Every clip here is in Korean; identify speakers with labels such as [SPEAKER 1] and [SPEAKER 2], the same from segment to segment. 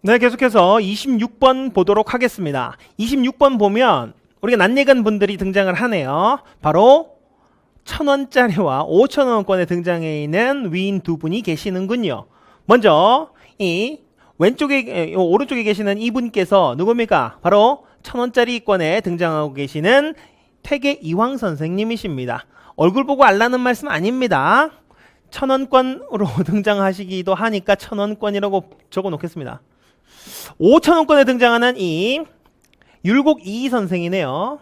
[SPEAKER 1] 네, 계속해서 26번 보도록 하겠습니다. 26번 보면 우리가 낯익은 분들이 등장을 하네요. 바로 1,000원짜리와 5,000원권에 등장해 있는 위인 두 분이 계시는군요. 먼저 이 왼쪽에 오른쪽에 계시는 이분께서 누굽니까? 바로 1,000원짜리 권에 등장하고 계시는 퇴계 이황 선생님이십니다. 얼굴 보고 알라는 말씀 아닙니다. 1,000원권으로 등장하시기도 하니까 1,000원권이라고 적어 놓겠습니다. 5,000원권에 등장하는 이 율곡 이이 선생이네요.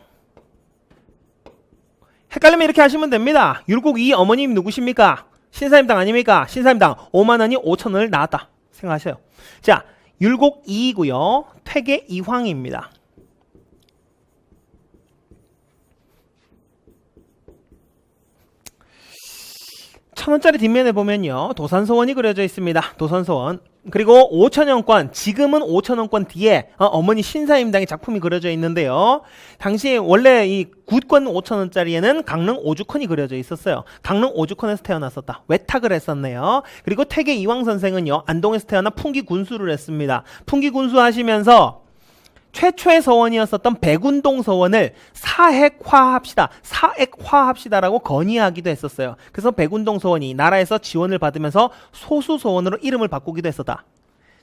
[SPEAKER 1] 헷갈리면 이렇게 하시면 됩니다. 율곡 이이 어머님 누구십니까? 신사임당 아닙니까? 신사임당 5만원이 5,000원을 나왔다 생각하세요. 자, 율곡 이이고요. 퇴계 이황입니다. 천원짜리 뒷면에 보면요, 도산서원이 그려져 있습니다. 도산서원. 그리고 5,000원권, 지금은 5,000원권 뒤에 어머니 신사임당의 작품이 그려져 있는데요. 당시 원래 이 굿권 5,000원짜리에는 강릉 오죽헌이 그려져 있었어요. 강릉 오죽헌에서 태어났었다. 외탁을 했었네요. 그리고 퇴계 이황 선생은요, 안동에서 태어나 풍기 군수를 했습니다. 풍기 군수 하시면서 최초의 서원이었었던 백운동 서원을 사액화합시다라고 건의하기도 했었어요. 그래서 백운동 서원이 나라에서 지원을 받으면서 소수 서원으로 이름을 바꾸기도 했었다.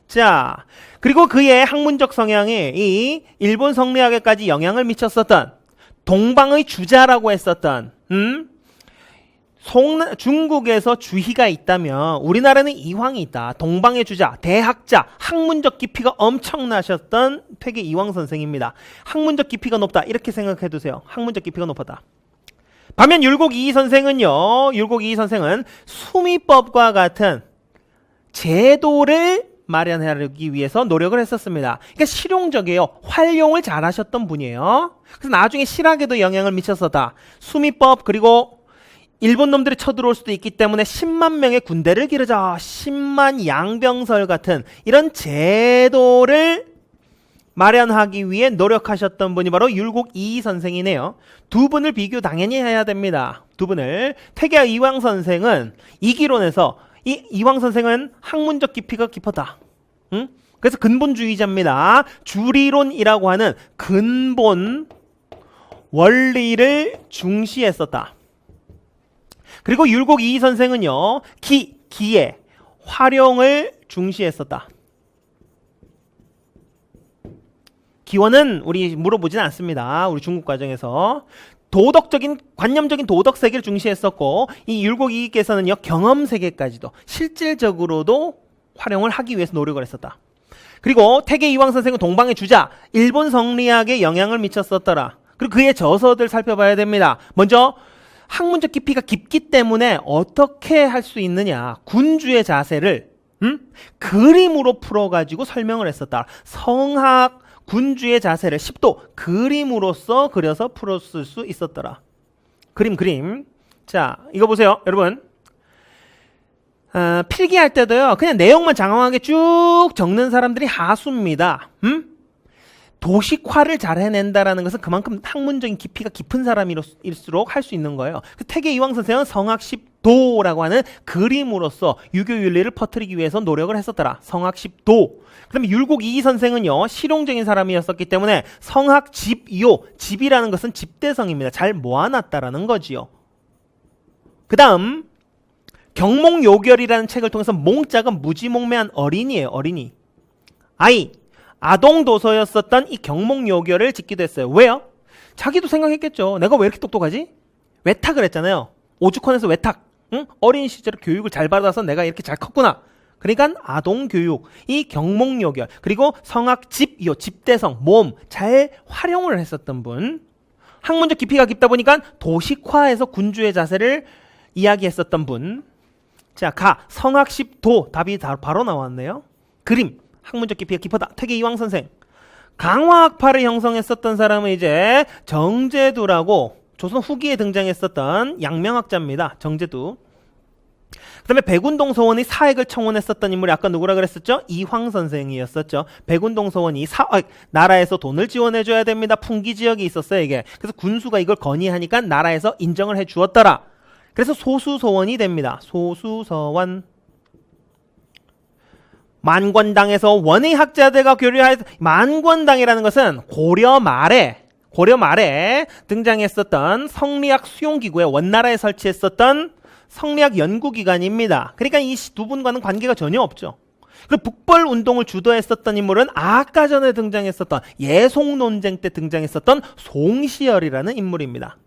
[SPEAKER 1] 자, 그리고 그의 학문적 성향이 이 일본 성리학에까지 영향을 미쳤었던 동방의 주자라고 했었던 중국에서 주희가 있다면 우리나라는 이황이 있다. 동방의 주자, 대학자, 학문적 깊이가 엄청나셨던 퇴계 이황 선생입니다. 학문적 깊이가 높다. 이렇게 생각해 두세요. 학문적 깊이가 높았다. 반면 율곡 이이 선생은요. 율곡 이이 선생은 수미법과 같은 제도를 마련하기 위해서 노력을 했었습니다. 그러니까 실용적이에요. 활용을 잘하셨던 분이에요. 그래서 나중에 실학에도 영향을 미쳤었다. 수미법 그리고 일본 놈들이 쳐들어올 수도 있기 때문에 10만 명의 군대를 기르자. 10만 양병설 같은 이런 제도를 마련하기 위해 노력하셨던 분이 바로 율곡 이이 선생이네요. 두 분을 비교 당연히 해야 됩니다. 두 분을. 퇴계 이황 선생은 이기론에서 이 이황 선생은 학문적 깊이가 깊었다. 그래서 근본주의자입니다. 주리론이라고 하는 근본 원리를 중시했었다. 그리고 율곡 이이 선생은요, 기의 활용을 중시했었다. 기원은 우리 물어보진 않습니다. 우리 중국 과정에서. 도덕적인, 관념적인 도덕 세계를 중시했었고, 이 율곡 이이께서는요, 경험 세계까지도 실질적으로도 활용을 하기 위해서 노력을 했었다. 그리고 퇴계 이황 선생은 동방의 주자, 일본 성리학에 영향을 미쳤었더라. 그리고 그의 저서들 살펴봐야 됩니다. 먼저, 학문적 깊이가 깊기 때문에 어떻게 할 수 있느냐. 군주의 자세를 그림으로 풀어가지고 설명을 했었다. 성학 군주의 자세를 10도 그림으로써 그려서 풀었을 수 있었더라. 그림. 자, 이거 보세요. 여러분. 필기할 때도요. 그냥 내용만 장황하게 쭉 적는 사람들이 하수입니다. 도식화를 잘 해낸다라는 것은 그만큼 학문적인 깊이가 깊은 사람일수록 할 수 있는 거예요. 퇴계 이황 선생은 성학 10도라고 하는 그림으로써 유교 윤리를 퍼뜨리기 위해서 노력을 했었더라. 성학 10도. 그다음에 율곡 이이 선생은요, 실용적인 사람이었었기 때문에 성학 집요, 집이라는 것은 집대성입니다. 잘 모아놨다라는 거지요. 그 다음 경몽요결이라는 책을 통해서 몽자가 무지몽매한 어린이에요. 어린이. 아동 도서였었던 이 경몽요결을 짓기도 했어요. 왜요? 자기도 생각했겠죠. 내가 왜 이렇게 똑똑하지? 외탁을 했잖아요. 오죽헌에서 외탁. 어린 시절에 교육을 잘 받아서 내가 이렇게 잘 컸구나. 그러니까 아동 교육, 이 경몽요결, 그리고 성학 집요, 집대성, 몸 잘 활용을 했었던 분. 학문적 깊이가 깊다 보니까 도식화해서 군주의 자세를 이야기했었던 분. 자, 성학 10도 답이 바로 나왔네요. 그림. 학문적 깊이가 깊었다. 퇴계 이황 선생. 강화학파를 형성했었던 사람은 이제 정제두라고 조선 후기에 등장했었던 양명학자입니다. 정제두. 그 다음에 백운동 서원의 사액을 청원했었던 인물이 아까 누구라 그랬었죠? 이황 선생이었었죠. 백운동 서원이 나라에서 돈을 지원해줘야 됩니다. 풍기 지역이 있었어요, 이게. 그래서 군수가 이걸 건의하니까 나라에서 인정을 해주었더라. 그래서 소수서원이 됩니다. 소수서원. 만권당에서 원의 학자들과 교류하여 만권당이라는 것은 고려 말에 등장했었던 성리학 수용기구에 원나라에 설치했었던 성리학 연구기관입니다. 그러니까 이 두 분과는 관계가 전혀 없죠. 그리고 북벌 운동을 주도했었던 인물은 아까 전에 등장했었던 예송 논쟁 때 등장했었던 송시열이라는 인물입니다.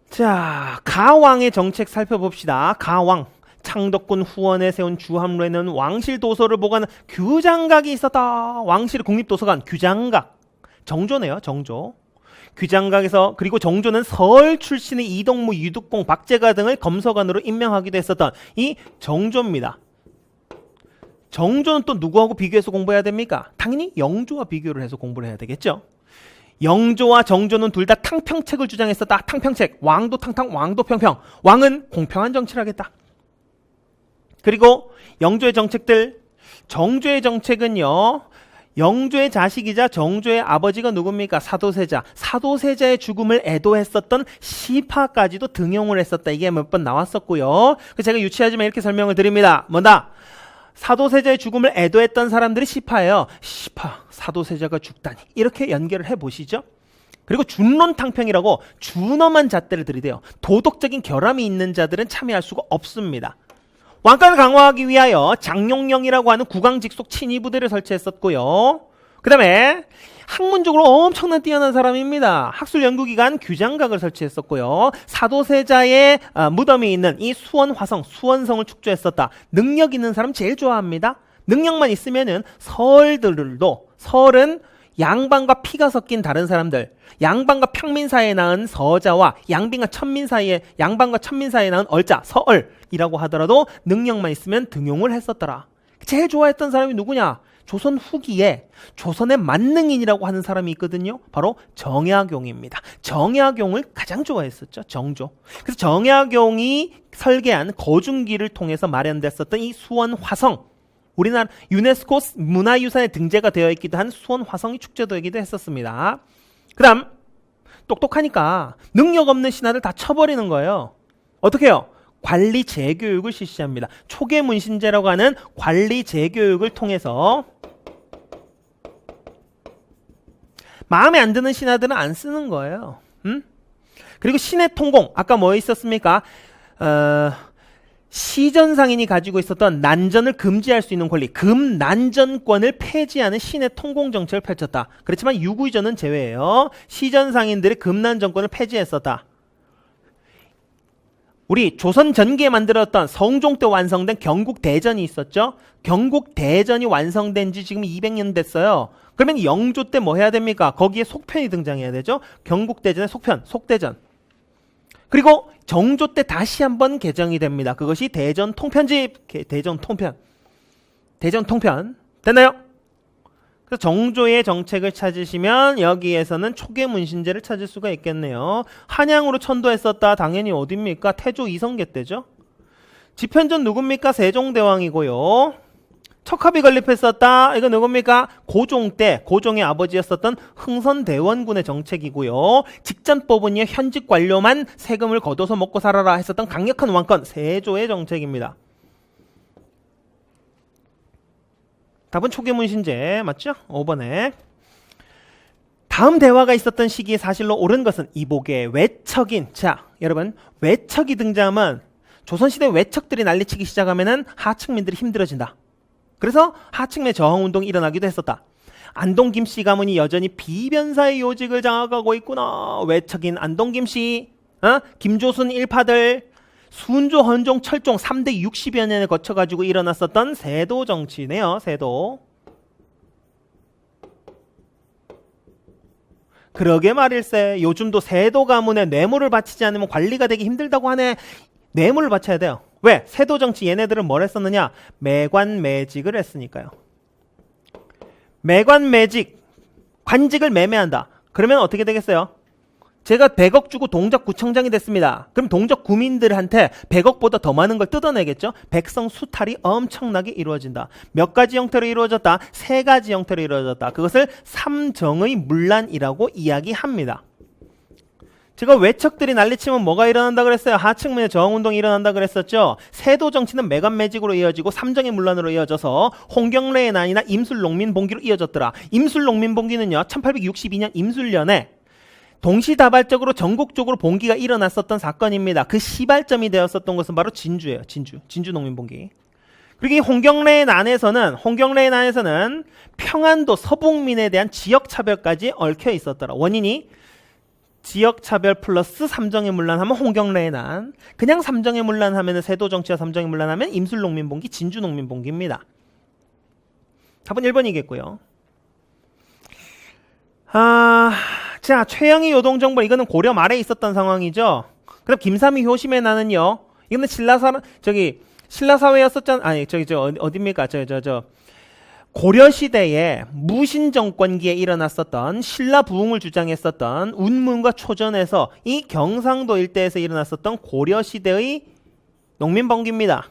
[SPEAKER 1] 자, 가왕의 정책 살펴봅시다. 가왕. 창덕군 후원에 세운 주함로에는 왕실 도서를 보관하는 규장각이 있었다. 왕실 국립도서관 규장각. 정조네요. 정조. 규장각에서 그리고 정조는 서울 출신의 이동무, 유득공, 박제가 등을 검서관으로 임명하기도 했었던 이 정조입니다. 정조는 또 누구하고 비교해서 공부해야 됩니까? 당연히 영조와 비교를 해서 공부를 해야 되겠죠. 영조와 정조는 둘 다 탕평책을 주장했었다. 탕평책. 왕도 탕탕, 왕도 평평. 왕은 공평한 정치를 하겠다. 그리고 영조의 정책들. 정조의 정책은요. 영조의 자식이자 정조의 아버지가 누굽니까? 사도세자. 사도세자의 죽음을 애도했었던 시파까지도 등용을 했었다. 이게 몇 번 나왔었고요. 제가 유치하지만 이렇게 설명을 드립니다. 뭐다? 사도세자의 죽음을 애도했던 사람들이 시파예요. 시파, 사도세자가 죽다니. 이렇게 연결을 해보시죠. 그리고 준론탕평이라고 준엄한 잣대를 들이대요. 도덕적인 결함이 있는 자들은 참여할 수가 없습니다. 왕권을 강화하기 위하여 장룡령이라고 하는 국왕직속 친위부대를 설치했었고요. 그 다음에 학문적으로 엄청난 뛰어난 사람입니다. 학술연구기관 규장각을 설치했었고요. 사도세자의 무덤이 있는 이 수원화성, 수원성을 축조했었다. 능력 있는 사람 제일 좋아합니다. 능력만 있으면은 설은 양반과 피가 섞인 다른 사람들, 양반과 평민 사이에 낳은 서자와 양반과 천민 사이에 낳은 얼자, 서얼이라고 하더라도 능력만 있으면 등용을 했었더라. 제일 좋아했던 사람이 누구냐? 조선 후기에 조선의 만능인이라고 하는 사람이 있거든요. 바로 정약용입니다. 정약용을 가장 좋아했었죠. 정조. 그래서 정약용이 설계한 거중기를 통해서 마련됐었던 이 수원 화성, 우리나라 유네스코 문화유산에 등재가 되어 있기도 한 수원 화성이 축제되기도 했었습니다. 그 다음 똑똑하니까 능력 없는 신하들 다 쳐버리는 거예요. 어떻게 해요? 관리 재교육을 실시합니다. 초계문신제라고 하는 관리 재교육을 통해서 마음에 안 드는 신하들은 안 쓰는 거예요. 그리고 신의 통공, 아까 뭐 있었습니까? 시전상인이 가지고 있었던 난전을 금지할 수 있는 권리, 금난전권을 폐지하는 신의 통공 정책을 펼쳤다. 그렇지만 유구이전은 제외예요. 시전상인들의 금난전권을 폐지했었다. 우리 조선 전기에 만들었던 성종 때 완성된 경국대전이 있었죠. 경국대전이 완성된 지 지금 200년 됐어요. 그러면 영조 때 뭐 해야 됩니까? 거기에 속편이 등장해야 되죠. 경국대전의 속편, 속대전. 그리고 정조 때 다시 한번 개정이 됩니다. 그것이 대전통편집, 대전통편. 됐나요? 그래서 정조의 정책을 찾으시면 여기에서는 초계문신제를 찾을 수가 있겠네요. 한양으로 천도했었다. 당연히 어딥니까? 태조 이성계 때죠. 집현전 누굽니까? 세종대왕이고요. 척합이 건립했었다. 이거 누굽니까? 고종 때, 고종의 아버지였었던 흥선대원군의 정책이고요. 직전법은요, 현직 관료만 세금을 걷어서 먹고 살아라 했었던 강력한 왕권, 세조의 정책입니다. 답은 초계문신제 맞죠? 5번에. 다음 대화가 있었던 시기에 사실로 옳은 것은 이복의 외척인. 자, 여러분, 외척이 등장하면 조선시대 외척들이 난리치기 시작하면은 하층민들이 힘들어진다. 그래서 하층민의 저항운동이 일어나기도 했었다. 안동 김씨 가문이 여전히 비변사의 요직을 장악하고 있구나. 외척인 안동 김씨, 김조순 일파들, 순조, 헌종, 철종 3대 60여 년을 거쳐가지고 일어났었던 세도 정치네요. 세도. 그러게 말일세. 요즘도 세도 가문에 뇌물을 바치지 않으면 관리가 되기 힘들다고 하네. 뇌물을 바쳐야 돼요. 왜? 세도 정치 얘네들은 뭘 했었느냐? 매관매직을 했으니까요. 매관매직, 관직을 매매한다. 그러면 어떻게 되겠어요? 제가 100억 주고 동작구청장이 됐습니다. 그럼 동작구민들한테 100억보다 더 많은 걸 뜯어내겠죠? 백성 수탈이 엄청나게 이루어진다. 몇 가지 형태로 이루어졌다? 3가지 형태로 이루어졌다. 그것을 삼정의 문란이라고 이야기합니다. 제가 외척들이 난리치면 뭐가 일어난다 그랬어요? 하층민의 저항운동이 일어난다 그랬었죠. 세도 정치는 매간 매직으로 이어지고 삼정의 문란으로 이어져서 홍경래의 난이나 임술농민봉기로 이어졌더라. 임술농민봉기는요 1862년 임술년에 동시다발적으로 전국적으로 봉기가 일어났었던 사건입니다. 그 시발점이 되었었던 것은 바로 진주예요. 진주 농민봉기. 그리고 이 홍경래의 난에서는 평안도 서북민에 대한 지역차별까지 얽혀 있었더라. 원인이 지역차별 플러스 삼정의 문란하면 홍경래의 난, 그냥 삼정의 문란하면 세도정치와 삼정의 문란하면 임술농민봉기, 진주농민봉기입니다. 답은 1번이겠고요. 자, 최영희 요동정벌, 이거는 고려 말에 있었던 상황이죠. 그다음 김삼이 효심의 난은요, 이거는 신라사회였었잖아. 아니, 어딥니까? 고려 시대에 무신 정권기에 일어났었던 신라 부흥을 주장했었던 운문과 초전에서 이 경상도 일대에서 일어났었던 고려 시대의 농민봉기입니다.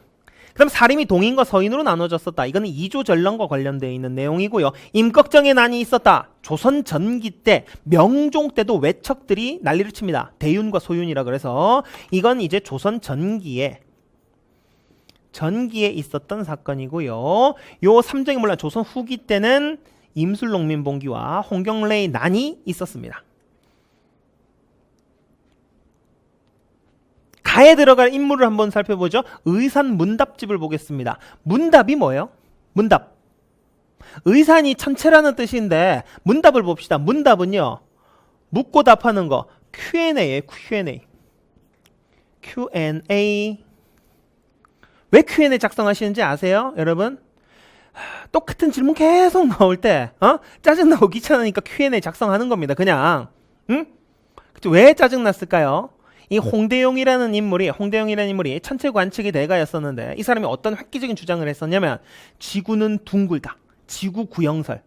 [SPEAKER 1] 그럼 사림이 동인과 서인으로 나눠졌었다. 이거는 이조 전령과 관련되어 있는 내용이고요. 임꺽정의 난이 있었다. 조선 전기 때, 명종 때도 외척들이 난리를 칩니다. 대윤과 소윤이라 그래서 이건 이제 조선 전기에 있었던 사건이고요. 요 삼정의 문란 조선 후기 때는 임술농민봉기와 홍경래의 난이 있었습니다. 가에 들어갈 인물을 한번 살펴보죠. 의산 문답집을 보겠습니다. 문답이 뭐예요? 문답. 의산이 천체라는 뜻인데 문답을 봅시다. 문답은요, 묻고 답하는 거 Q&A예요. Q&A. 왜 Q&A 작성하시는지 아세요? 여러분? 똑같은 질문 계속 나올 때 짜증나고 귀찮으니까 Q&A 작성하는 겁니다. 그냥. 응? 왜 짜증났을까요? 이 홍대용이라는 인물이 천체관측의 대가였었는데 이 사람이 어떤 획기적인 주장을 했었냐면 지구는 둥글다. 지구 구형설.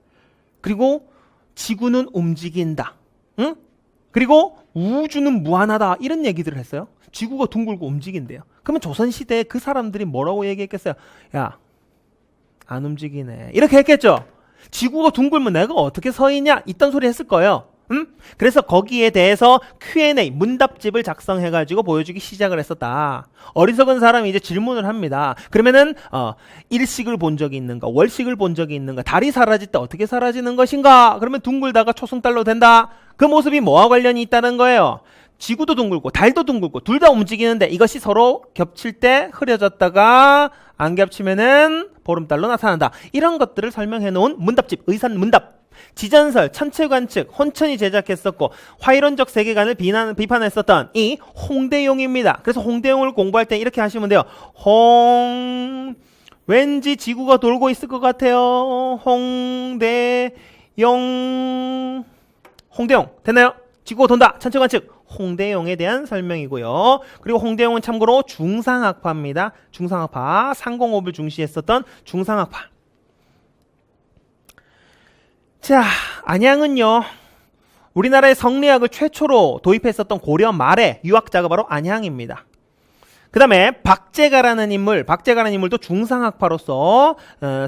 [SPEAKER 1] 그리고 지구는 움직인다. 응? 그리고 우주는 무한하다. 이런 얘기들을 했어요. 지구가 둥글고 움직인대요. 그러면 조선시대에 그 사람들이 뭐라고 얘기했겠어요? 야, 안 움직이네. 이렇게 했겠죠? 지구가 둥글면 내가 어떻게 서 있냐? 이딴 소리 했을 거예요. 그래서 거기에 대해서 Q&A, 문답집을 작성해가지고 보여주기 시작을 했었다. 어리석은 사람이 이제 질문을 합니다. 그러면은, 일식을 본 적이 있는가? 월식을 본 적이 있는가? 달이 사라질 때 어떻게 사라지는 것인가? 그러면 둥글다가 초승달로 된다. 그 모습이 뭐와 관련이 있다는 거예요? 지구도 둥글고 달도 둥글고 둘 다 움직이는데 이것이 서로 겹칠 때 흐려졌다가 안 겹치면은 보름달로 나타난다. 이런 것들을 설명해 놓은 문답집, 의산 문답. 지전설, 천체관측, 혼천이 제작했었고 화이론적 세계관을 비판했었던 이 홍대용입니다. 그래서 홍대용을 공부할 때 이렇게 하시면 돼요. 왠지 지구가 돌고 있을 것 같아요. 홍대용 됐나요? 지구가 돈다. 천체관측. 홍대용에 대한 설명이고요. 그리고 홍대용은 참고로 중상학파입니다. 중상학파, 상공업을 중시했었던 중상학파. 자, 안양은요, 우리나라의 성리학을 최초로 도입했었던 고려 말의 유학자가 바로 안양입니다. 그 다음에 박제가라는 인물도 중상학파로서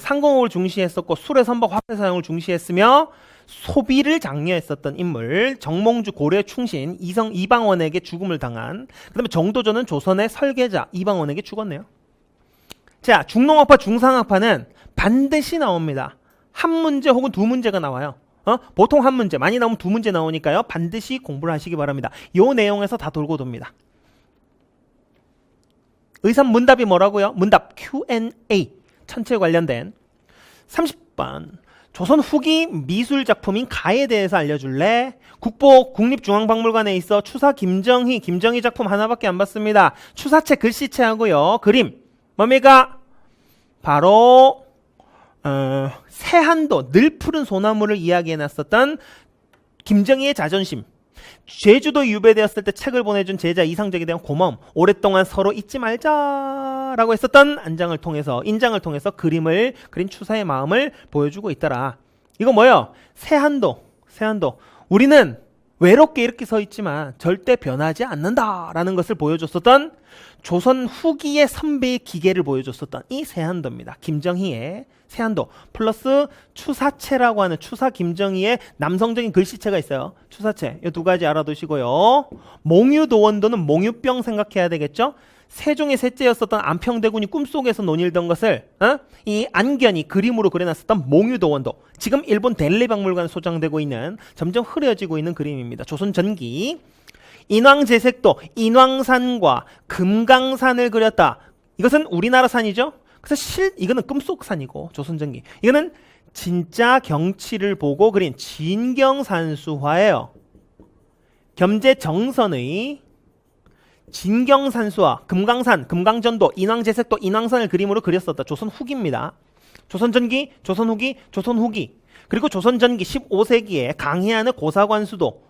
[SPEAKER 1] 상공업을 중시했었고 술의 선박, 화폐 사용을 중시했으며 소비를 장려했었던 인물, 정몽주 고려의 충신 이방원에게 죽음을 당한, 그 다음에 정도전은 조선의 설계자 이방원에게 죽었네요. 자, 중농학파, 중상학파는 반드시 나옵니다. 한 문제 혹은 두 문제가 나와요. 보통 한 문제, 많이 나오면 두 문제 나오니까요. 반드시 공부를 하시기 바랍니다. 요 내용에서 다 돌고 돕니다. 의산 문답이 뭐라고요? 문답 Q&A, 천체 관련된. 30번. 조선 후기 미술 작품인 가에 대해서 알려줄래? 국립중앙박물관에 있어 추사 김정희 작품 하나밖에 안 봤습니다. 추사체 글씨체하고요. 그림 뭡니까? 바로 세한도, 늘 푸른 소나무를 이야기해놨었던 김정희의 자존심. 제주도 유배되었을 때 책을 보내준 제자 이상적에 대한 고마움, 오랫동안 서로 잊지 말자라고 했었던 인장을 통해서 그림을 그린 추사의 마음을 보여주고 있더라. 이거 뭐예요? 세한도. 우리는 외롭게 이렇게 서 있지만 절대 변하지 않는다라는 것을 보여줬었던 조선 후기의 선배의 기계를 보여줬었던 이 세한도입니다. 김정희의 세한도 플러스 추사체라고 하는 추사 김정희의 남성적인 글씨체가 있어요. 추사체 이 두 가지 알아두시고요. 몽유도원도는 몽유병 생각해야 되겠죠. 세종의 셋째였었던 안평대군이 꿈속에서 논일던 것을 이 안견이 그림으로 그려놨었던 몽유도원도, 지금 일본 델리박물관에 소장되고 있는 점점 흐려지고 있는 그림입니다. 조선 전기 인왕제색도 인왕산과 금강산을 그렸다. 이것은 우리나라 산이죠. 그래서 이거는 꿈속산이고, 조선전기 이거는 진짜 경치를 보고 그린 진경산수화예요. 겸재정선의 진경산수화, 금강산, 금강전도, 인왕제색도, 인왕산을 그림으로 그렸었다. 조선 후기입니다. 조선전기, 조선후기, 조선후기. 그리고 조선전기 15세기에 강해안의 고사관수도,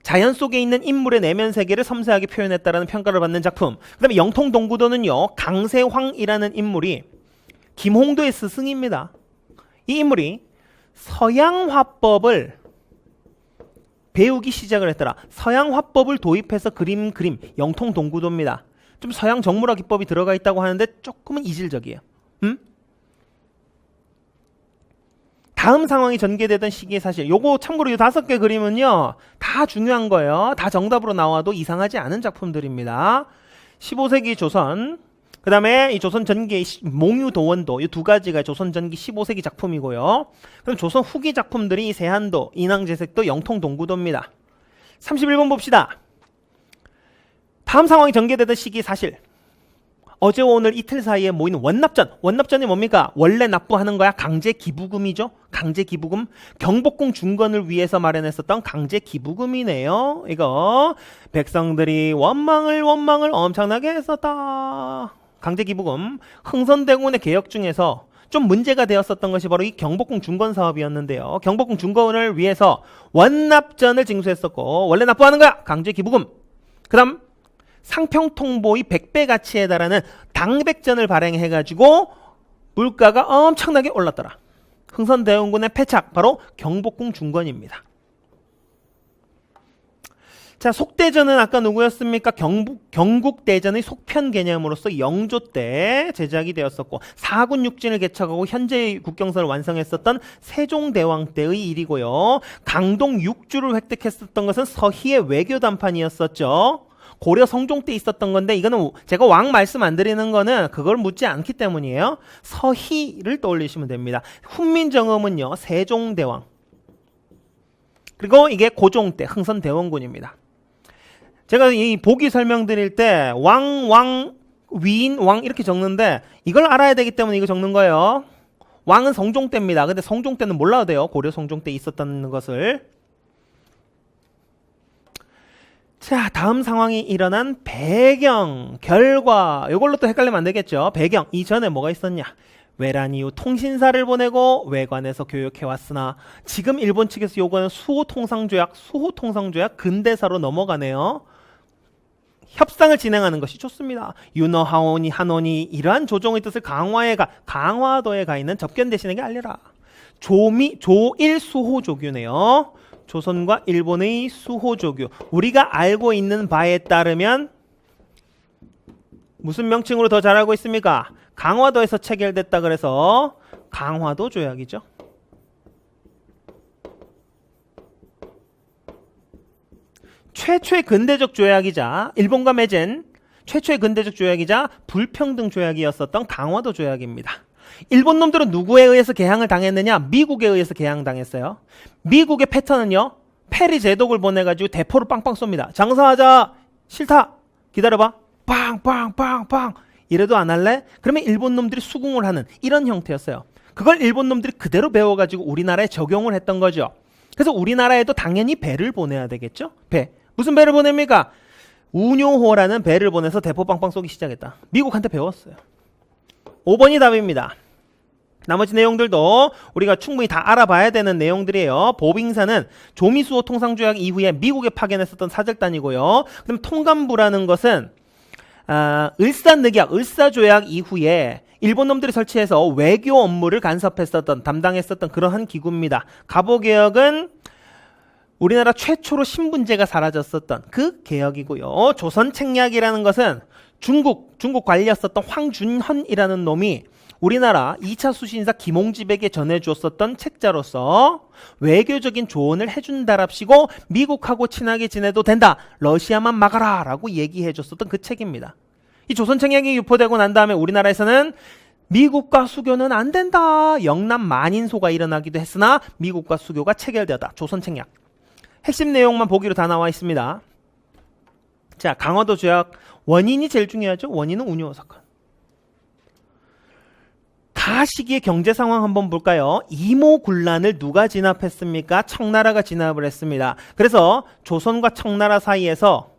[SPEAKER 1] 자연 속에 있는 인물의 내면 세계를 섬세하게 표현했다라는 평가를 받는 작품. 그 다음에 영통동구도는요, 강세황이라는 인물이 김홍도의 스승입니다. 이 인물이 서양화법을 배우기 시작을 했더라. 서양화법을 도입해서 그림 영통동구도입니다. 좀 서양 정물화 기법이 들어가 있다고 하는데 조금은 이질적이에요. 다음 상황이 전개되던 시기의 사실. 요거 참고로 이 5개 그림은요, 다 중요한 거예요. 다 정답으로 나와도 이상하지 않은 작품들입니다. 15세기 조선, 그 다음에 이 조선 전기의 몽유도원도, 이 두 가지가 조선 전기 15세기 작품이고요. 그럼 조선 후기 작품들이 세한도, 인왕제색도, 영통동구도입니다. 31번 봅시다. 다음 상황이 전개되던 시기 사실. 어제와 오늘 이틀 사이에 모이는 원납전. 원납전이 뭡니까? 원래 납부하는 거야. 강제기부금이죠. 강제기부금. 경복궁 중건을 위해서 마련했었던 강제기부금이네요. 이거 백성들이 원망을 엄청나게 했었다. 강제기부금. 흥선대군의 개혁 중에서 좀 문제가 되었었던 것이 바로 이 경복궁 중건 사업이었는데요. 경복궁 중건을 위해서 원납전을 징수했었고, 원래 납부하는 거야. 강제기부금. 그 다음 상평통보의 100배 가치에 달하는 당백전을 발행해가지고 물가가 엄청나게 올랐더라. 흥선대원군의 패착, 바로 경복궁 중건입니다. 자, 속대전은 아까 누구였습니까? 경국대전의 속편 개념으로서 영조 때 제작이 되었었고, 사군 육진을 개척하고 현재의 국경선을 완성했었던 세종대왕 때의 일이고요. 강동 6주를 획득했었던 것은 서희의 외교 단판이었었죠. 고려 성종 때 있었던 건데, 이거는 제가 왕 말씀 안 드리는 거는 그걸 묻지 않기 때문이에요. 서희를 떠올리시면 됩니다. 훈민정음은요, 세종대왕. 그리고 이게 고종 때 흥선대원군입니다. 제가 이 보기 설명드릴 때 위인, 왕 이렇게 적는데, 이걸 알아야 되기 때문에 이거 적는 거예요. 왕은 성종 때입니다. 근데 성종 때는 몰라도 돼요. 고려 성종 때 있었다는 것을. 자, 다음 상황이 일어난 배경, 결과. 이걸로 또 헷갈리면 안 되겠죠. 배경, 이전에 뭐가 있었냐. 외란 이후 통신사를 보내고 외관에서 교육해왔으나 지금 일본 측에서 요구하는 수호통상조약 근대사로 넘어가네요. 협상을 진행하는 것이 좋습니다. 윤어, 하오니, 한원이 이러한 조정의 뜻을 강화도에 가 있는 접견 대신에게 알려라. 조일 수호조규네요. 조선과 일본의 수호조규. 우리가 알고 있는 바에 따르면 무슨 명칭으로 더 잘 알고 있습니까? 강화도에서 체결됐다 그래서 강화도 조약이죠. 최초의 근대적 조약이자 일본과 맺은 최초의 근대적 조약이자 불평등 조약이었었던 강화도 조약입니다. 일본 놈들은 누구에 의해서 개항을 당했느냐? 미국에 의해서 개항당했어요. 미국의 패턴은요, 페리 제독을 보내가지고 대포를 빵빵 쏩니다. 장사하자. 싫다. 기다려봐. 빵빵빵빵. 이래도 안 할래? 그러면 일본 놈들이 수긍을 하는 이런 형태였어요. 그걸 일본 놈들이 그대로 배워가지고 우리나라에 적용을 했던 거죠. 그래서 우리나라에도 당연히 배를 보내야 되겠죠. 배. 무슨 배를 보냅니까? 운요호라는 배를 보내서 대포 빵빵 쏘기 시작했다. 미국한테 배웠어요. 5번이 답입니다. 나머지 내용들도 우리가 충분히 다 알아봐야 되는 내용들이에요. 보빙사는 조미수호 통상조약 이후에 미국에 파견했었던 사절단이고요. 그럼 통감부라는 것은 을사늑약, 을사조약 이후에 일본 놈들이 설치해서 외교 업무를 담당했었던 그러한 기구입니다. 갑오개혁은 우리나라 최초로 신분제가 사라졌었던 그 개혁이고요. 조선책략이라는 것은 중국 관리였었던 황준헌이라는 놈이 우리나라 2차 수신사 김홍집에게 전해주었었던 책자로서 외교적인 조언을 해준다랍시고 미국하고 친하게 지내도 된다. 러시아만 막아라 라고 얘기해줬었던 그 책입니다. 이 조선책략이 유포되고 난 다음에 우리나라에서는 미국과 수교는 안 된다. 영남 만인소가 일어나기도 했으나 미국과 수교가 체결되었다. 조선책략. 핵심 내용만 보기로 다 나와 있습니다. 자, 강화도 조약 원인이 제일 중요하죠. 원인은 운요 사건. 가 시기의 경제 상황 한번 볼까요? 이모군란을 누가 진압했습니까? 청나라가 진압을 했습니다. 그래서 조선과 청나라 사이에서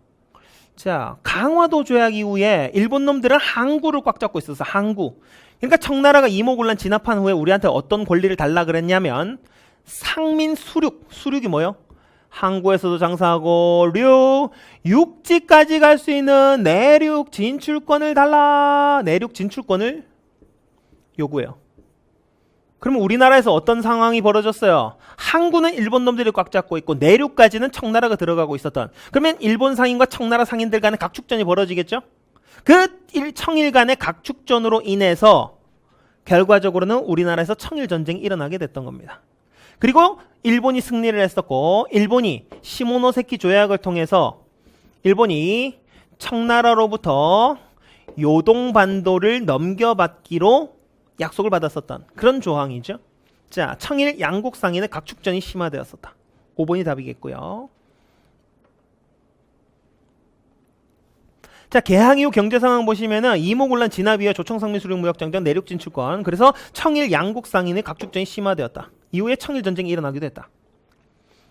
[SPEAKER 1] 자, 강화도 조약 이후에 일본 놈들은 항구를 꽉 잡고 있었어. 항구. 그러니까 청나라가 이모군란 진압한 후에 우리한테 어떤 권리를 달라 그랬냐면 상민 수륙이 뭐요? 항구에서도 장사하고 육지까지 갈 수 있는 내륙 진출권을 달라. 내륙 진출권을 요구해요. 그러면 우리나라에서 어떤 상황이 벌어졌어요? 항구는 일본 놈들이 꽉 잡고 있고 내륙까지는 청나라가 들어가고 있었던. 그러면 일본 상인과 청나라 상인들 간의 각축전이 벌어지겠죠? 그 청일 간의 각축전으로 인해서 결과적으로는 우리나라에서 청일전쟁이 일어나게 됐던 겁니다. 그리고 일본이 승리를 했었고 일본이 시모노세키 조약을 통해서 일본이 청나라로부터 요동반도를 넘겨받기로 약속을 받았었던 그런 조항이죠. 자, 청일 양국 상인의 각축전이 심화되었었다. 5번이 답이겠고요. 자, 개항 이후 경제 상황 보시면은 이모군란 진압 이후 조청상민 수륙 무역장전 내륙 진출권. 그래서 청일 양국 상인의 각축전이 심화되었다. 이후에 청일 전쟁이 일어나기도 했다.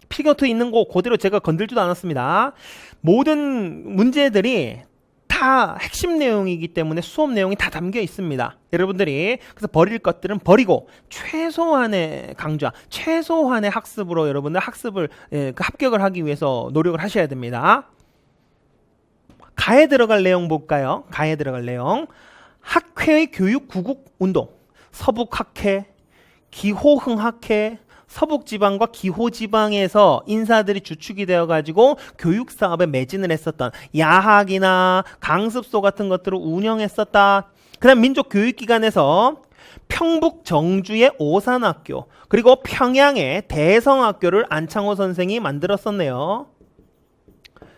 [SPEAKER 1] 필기노트 있는 거 그대로 제가 건들지도 않았습니다. 모든 문제들이 다 핵심 내용이기 때문에 수업 내용이 다 담겨 있습니다. 여러분들이 그래서 버릴 것들은 버리고 최소한의 강좌, 최소한의 학습으로 여러분들 학습을 합격을 하기 위해서 노력을 하셔야 됩니다. 가에 들어갈 내용 볼까요? 가에 들어갈 내용. 학회의 교육 구국 운동, 서북학회, 기호흥학회, 서북지방과 기호지방에서 인사들이 주축이 되어가지고 교육사업에 매진을 했었던 야학이나 강습소 같은 것들을 운영했었다. 그 다음 민족교육기관에서 평북 정주의 오산학교 그리고 평양의 대성학교를 안창호 선생이 만들었었네요.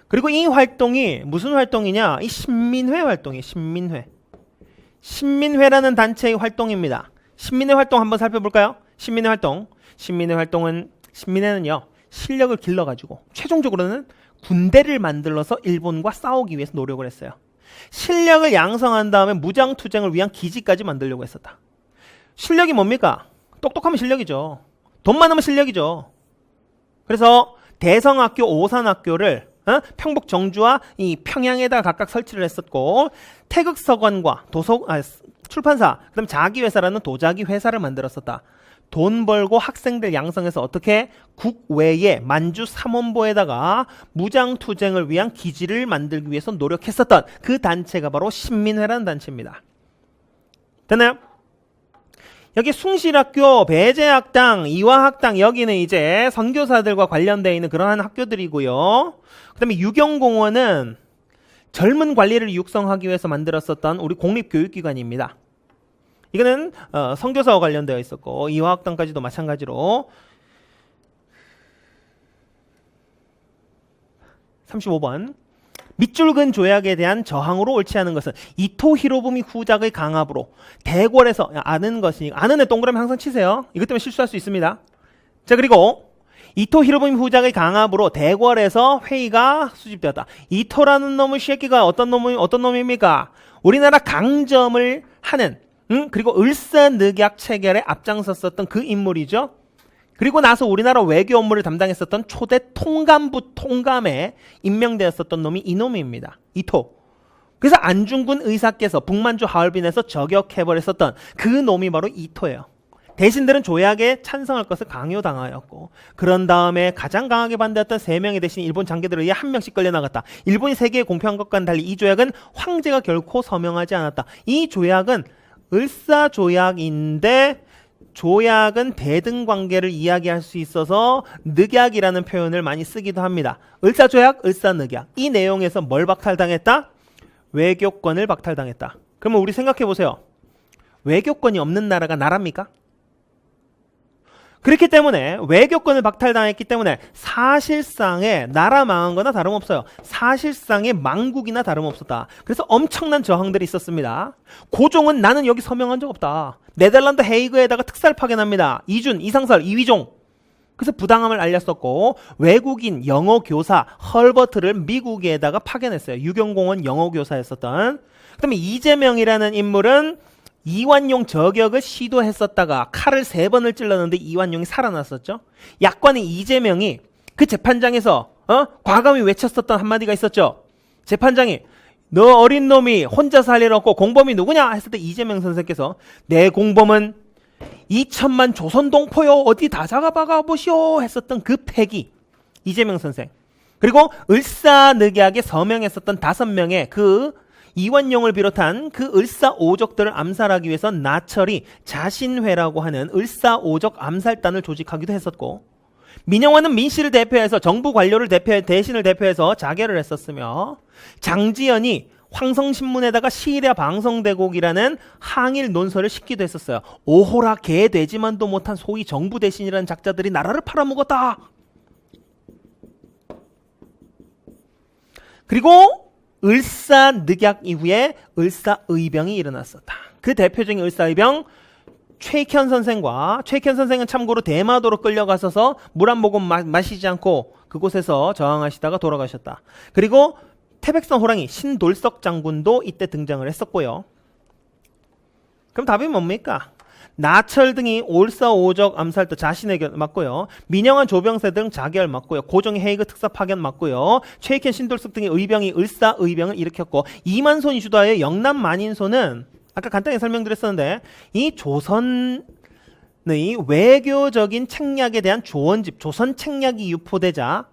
[SPEAKER 1] 그리고 이 활동이 무슨 활동이냐? 이 신민회 활동이에요. 신민회라는 단체의 활동입니다. 신민회 활동 한번 살펴볼까요? 신민회 활동은 신민회는요 실력을 길러가지고 최종적으로는 군대를 만들어서 일본과 싸우기 위해서 노력을 했어요. 실력을 양성한 다음에 무장투쟁을 위한 기지까지 만들려고 했었다. 실력이 뭡니까? 똑똑하면 실력이죠. 돈 많으면 실력이죠. 그래서 대성학교, 오산학교를 평북 정주와 이 평양에다 각각 설치를 했었고 태극서관과 출판사, 그다음 자기회사라는 도자기 회사를 만들었었다. 돈 벌고 학생들 양성해서 어떻게 국외에 만주 삼원보에다가 무장투쟁을 위한 기지를 만들기 위해서 노력했었던 그 단체가 바로 신민회라는 단체입니다. 됐나요? 여기 숭실학교, 배제학당, 이화학당 여기는 이제 선교사들과 관련되어 있는 그러한 학교들이고요. 그 다음에 유경공원은 젊은 관리를 육성하기 위해서 만들었었던 우리 공립교육기관입니다. 이거는 선교사와 관련되어 있었고 이화학당까지도 마찬가지로 35번 밑줄근 조약에 대한 저항으로 옳지 않은 것은 이토 히로부미 후작의 강압으로 대궐에서 아는 것이 아는 애 동그라미 항상 치세요. 이것 때문에 실수할 수 있습니다. 자, 그리고 이토 히로부미 후작의 강압으로 대궐에서 회의가 수집되었다. 이토라는 놈의 새끼가 어떤 놈입니까? 우리나라 강점을 하는 그리고 을사늑약 체결에 앞장섰었던 그 인물이죠. 그리고 나서 우리나라 외교 업무를 담당했었던 초대 통감부 통감에 임명되었었던 놈이 이놈입니다. 이토. 그래서 안중근 의사께서 북만주 하얼빈에서 저격해버렸었던 그 놈이 바로 이토예요. 대신들은 조약에 찬성할 것을 강요당하였고 그런 다음에 가장 강하게 반대했던 3명의 대신 일본 장교들에 의해 1명씩 끌려나갔다. 일본이 세계에 공표한 것과는 달리 이 조약은 황제가 결코 서명하지 않았다. 이 조약은 을사조약인데 조약은 대등관계를 이야기할 수 있어서 늑약이라는 표현을 많이 쓰기도 합니다. 을사조약, 을사늑약. 이 내용에서 뭘 박탈당했다? 외교권을 박탈당했다. 그러면 우리 생각해 보세요. 외교권이 없는 나라가 나라입니까? 그렇기 때문에 외교권을 박탈당했기 때문에 사실상의 나라 망한 거나 다름없어요. 사실상의 망국이나 다름없었다. 그래서 엄청난 저항들이 있었습니다. 고종은 나는 여기 서명한 적 없다. 네덜란드 헤이그에다가 특사를 파견합니다. 이준, 이상설, 이휘종. 그래서 부당함을 알렸었고 외국인 영어 교사 헐버트를 미국에다가 파견했어요. 유경공원 영어 교사였었던. 그다음에 이재명이라는 인물은 이완용 저격을 시도했었다가 칼을 3번을 찔렀는데 이완용이 살아났었죠. 약관인 이재명이 그 재판장에서 과감히 외쳤었던 한마디가 있었죠. 재판장이 너 어린 놈이 혼자 살 일 없고 공범이 누구냐 했을 때 이재명 선생께서 내 공범은 2천만 조선동포요 어디 다 잡아가 보시오 했었던 그 패기 이재명 선생. 그리고 을사늑약에 서명했었던 5명의 그 이완용을 비롯한 그 을사오적들을 암살하기 위해서 나철이 자신회라고 하는 을사오적 암살단을 조직하기도 했었고, 민영화는 민씨를 대표해서 정부 관료를 대신을 대표해서 자결을 했었으며, 장지연이 황성신문에다가 시일야 방송대곡이라는 항일 논설을 싣기도 했었어요. 오호라 개되지만도 못한 소위 정부 대신이라는 작자들이 나라를 팔아먹었다. 그리고 을사늑약 이후에 을사의병이 일어났었다. 그 대표적인 을사의병 최익현 선생과 최익현 선생은 참고로 대마도로 끌려가서서 물 한 모금 마시지 않고 그곳에서 저항하시다가 돌아가셨다. 그리고 태백산 호랑이 신돌석 장군도 이때 등장을 했었고요. 그럼 답이 뭡니까? 나철 등이 올사오적 암살도 자신에게 맞고요. 민영환 조병세 등 자결 맞고요. 고종의 헤이그 특사 파견 맞고요. 최익현 신돌석 등의 의병이 을사의병을 일으켰고, 이만손이 주도하여 영남 만인손은 아까 간단히 설명드렸었는데 이 조선의 외교적인 책략에 대한 조언집, 조선 책략이 유포되자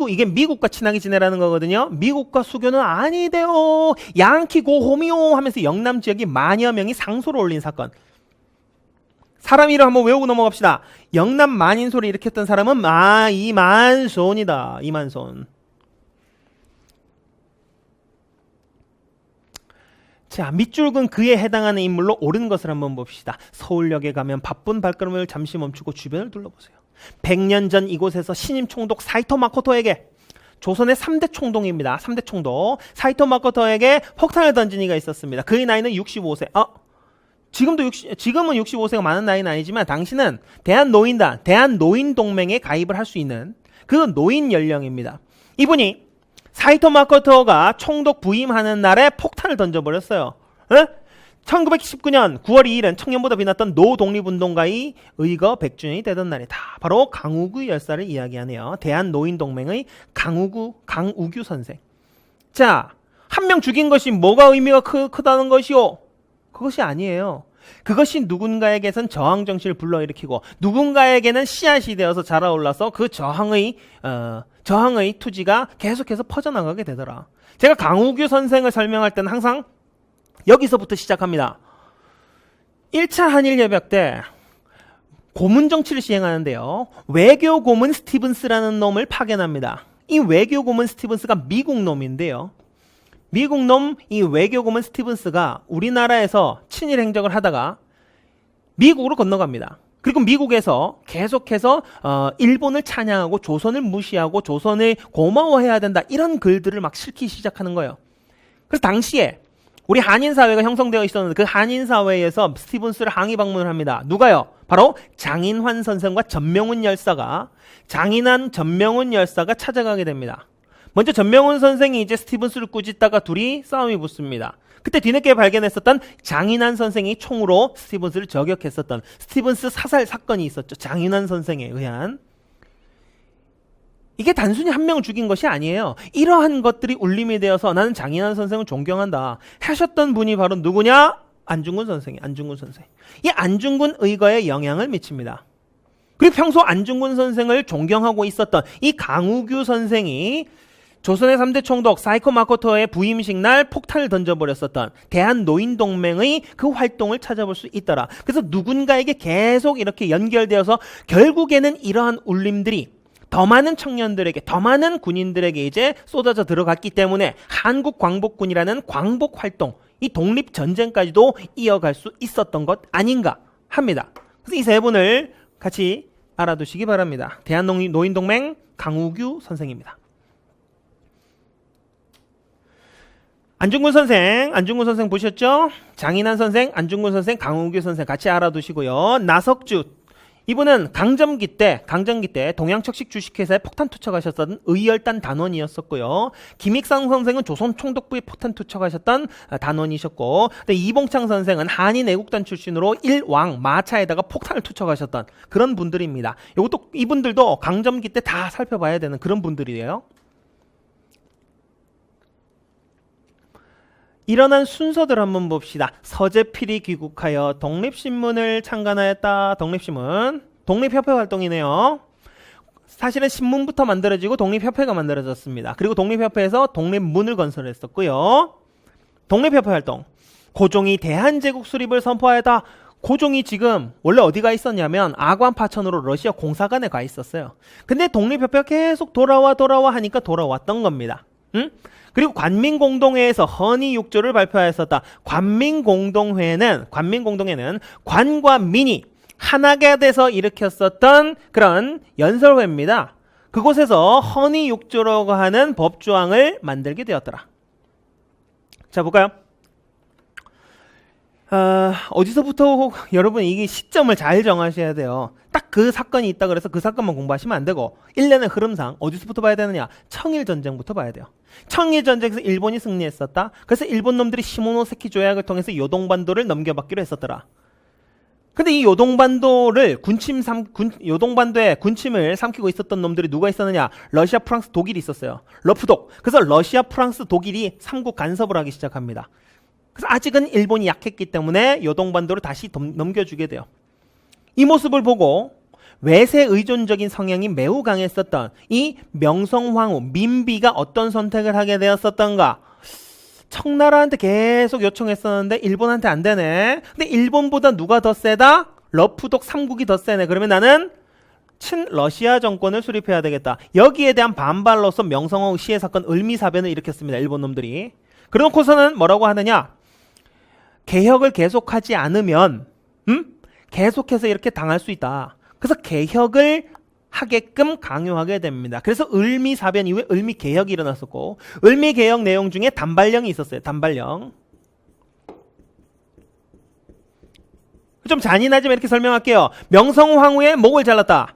[SPEAKER 1] 이게 미국과 친하게 지내라는 거거든요. 미국과 수교는 아니대요. 양키 고호미오 하면서 영남 지역이 만여 명이 상소를 올린 사건. 사람 이름 한번 외우고 넘어갑시다. 영남 만인소를 일으켰던 사람은 이만손이다. 이만손. 자, 밑줄근 그에 해당하는 인물로 옳은 것을 한번 봅시다. 서울역에 가면 바쁜 발걸음을 잠시 멈추고 주변을 둘러보세요. 100년 전 이곳에서 신임 총독 사이토 마코토에게, 조선의 3대 총독입니다. 3대 총독 사이토 마코토에게 폭탄을 던진 이가 있었습니다. 그의 나이는 65세. 지금은 65세가 많은 나이는 아니지만 당시는 대한노인단, 대한노인동맹에 가입을 할 수 있는 그 노인 연령입니다. 이분이 사이토 마코토가 총독 부임하는 날에 폭탄을 던져버렸어요. 1919년 9월 2일은 청년보다 빛났던 노독립운동가의 의거 100주년이 되던 날이다. 바로 강우구 열사를 이야기하네요. 대한노인동맹의 강우규 선생. 자, 한 명 죽인 것이 뭐가 의미가 크다는 것이오? 그것이 아니에요. 그것이 누군가에게선 저항 정신을 불러일으키고 누군가에게는 씨앗이 되어서 자라올라서 그 저항의 투지가 계속해서 퍼져나가게 되더라. 제가 강우규 선생을 설명할 때는 항상 여기서부터 시작합니다. 1차 한일협약 때 고문 정치를 시행하는데요. 외교 고문 스티븐스라는 놈을 파견합니다. 이 외교 고문 스티븐스가 미국 놈인데요. 미국 놈 이 외교 고문 스티븐스가 우리나라에서 친일 행적을 하다가 미국으로 건너갑니다. 그리고 미국에서 계속해서 일본을 찬양하고 조선을 무시하고 조선을 고마워해야 된다, 이런 글들을 막 실기 시작하는 거예요. 그래서 당시에 우리 한인사회가 형성되어 있었는데 그 한인사회에서 스티븐스를 항의 방문을 합니다. 누가요? 바로 장인환 선생과 전명훈 열사가, 장인환 전명훈 열사가 찾아가게 됩니다. 먼저 전명훈 선생이 이제 스티븐스를 꾸짖다가 둘이 싸움이 붙습니다. 그때 뒤늦게 발견했었던 장인환 선생이 총으로 스티븐스를 저격했었던 스티븐스 사살 사건이 있었죠. 장인환 선생에 의한. 이게 단순히 한 명을 죽인 것이 아니에요. 이러한 것들이 울림이 되어서 나는 장인환 선생을 존경한다 하셨던 분이 바로 누구냐? 안중근 선생이. 안중근 선생. 이 안중근 의거에 영향을 미칩니다. 그리고 평소 안중근 선생을 존경하고 있었던 이 강우규 선생이 조선의 3대 총독 사이코 마코토의 부임식 날 폭탄을 던져버렸었던 대한노인동맹의 그 활동을 찾아볼 수 있더라. 그래서 누군가에게 계속 이렇게 연결되어서 결국에는 이러한 울림들이 더 많은 청년들에게, 더 많은 군인들에게 이제 쏟아져 들어갔기 때문에 한국광복군이라는 광복 활동, 이 독립전쟁까지도 이어갈 수 있었던 것 아닌가 합니다. 그래서 이 세 분을 같이 알아두시기 바랍니다. 대한노인동맹 강우규 선생입니다. 안중근 선생 보셨죠? 장인환 선생, 안중근 선생, 강우규 선생 같이 알아두시고요. 나석주, 이분은 강점기 때 동양척식 주식회사에 폭탄 투척하셨던 의열단 단원이었었고요. 김익상 선생은 조선 총독부에 폭탄 투척하셨던 단원이셨고, 이봉창 선생은 한인 애국단 출신으로 일왕 마차에다가 폭탄을 투척하셨던 그런 분들입니다. 이분들도 강점기 때 다 살펴봐야 되는 그런 분들이에요. 일어난 순서들 한번 봅시다. 서재필이 귀국하여 독립신문을 창간하였다. 독립신문. 독립협회 활동이네요. 사실은 신문부터 만들어지고 독립협회가 만들어졌습니다. 그리고 독립협회에서 독립문을 건설했었고요. 독립협회 활동. 고종이 대한제국 수립을 선포하였다. 고종이 지금 원래 어디가 있었냐면 아관 파천으로 러시아 공사관에 가 있었어요. 근데 독립협회가 계속 돌아와 하니까 돌아왔던 겁니다. 응? 그리고 관민공동회에서 헌의육조를 발표하였었다. 관민공동회는 관과 민이 하나가 돼서 일으켰었던 그런 연설회입니다. 그곳에서 헌의육조라고 하는 법조항을 만들게 되었더라. 자, 볼까요? 어디서부터 여러분 이게 시점을 잘 정하셔야 돼요. 딱 그 사건이 있다 그래서 그 사건만 공부하시면 안 되고 일련의 흐름상 어디서부터 봐야 되느냐? 청일전쟁부터 봐야 돼요. 청일전쟁에서 일본이 승리했었다. 그래서 일본 놈들이 시모노세키 조약을 통해서 요동반도를 넘겨받기로 했었더라. 근데 이 요동반도의 군침을 삼키고 있었던 놈들이 누가 있었느냐? 러시아, 프랑스, 독일이 있었어요. 러프독. 그래서 러시아, 프랑스, 독일이 삼국 간섭을 하기 시작합니다. 그래서 아직은 일본이 약했기 때문에 요동반도를 다시 넘겨주게 돼요. 이 모습을 보고 외세 의존적인 성향이 매우 강했었던 이 명성황후 민비가 어떤 선택을 하게 되었었던가? 청나라한테 계속 요청했었는데 일본한테 안 되네. 근데 일본보다 누가 더 세다? 러프독 3국이 더 세네. 그러면 나는 친러시아 정권을 수립해야 되겠다. 여기에 대한 반발로서 명성황후 시해 사건 을미사변을 일으켰습니다. 일본 놈들이. 그러놓고서는 뭐라고 하느냐? 개혁을 계속하지 않으면 계속해서 이렇게 당할 수 있다. 그래서 개혁을 하게끔 강요하게 됩니다. 그래서 을미사변 이후에 을미개혁이 일어났었고 을미개혁 내용 중에 단발령이 있었어요. 단발령. 좀 잔인하지만 이렇게 설명할게요. 명성황후의 목을 잘랐다.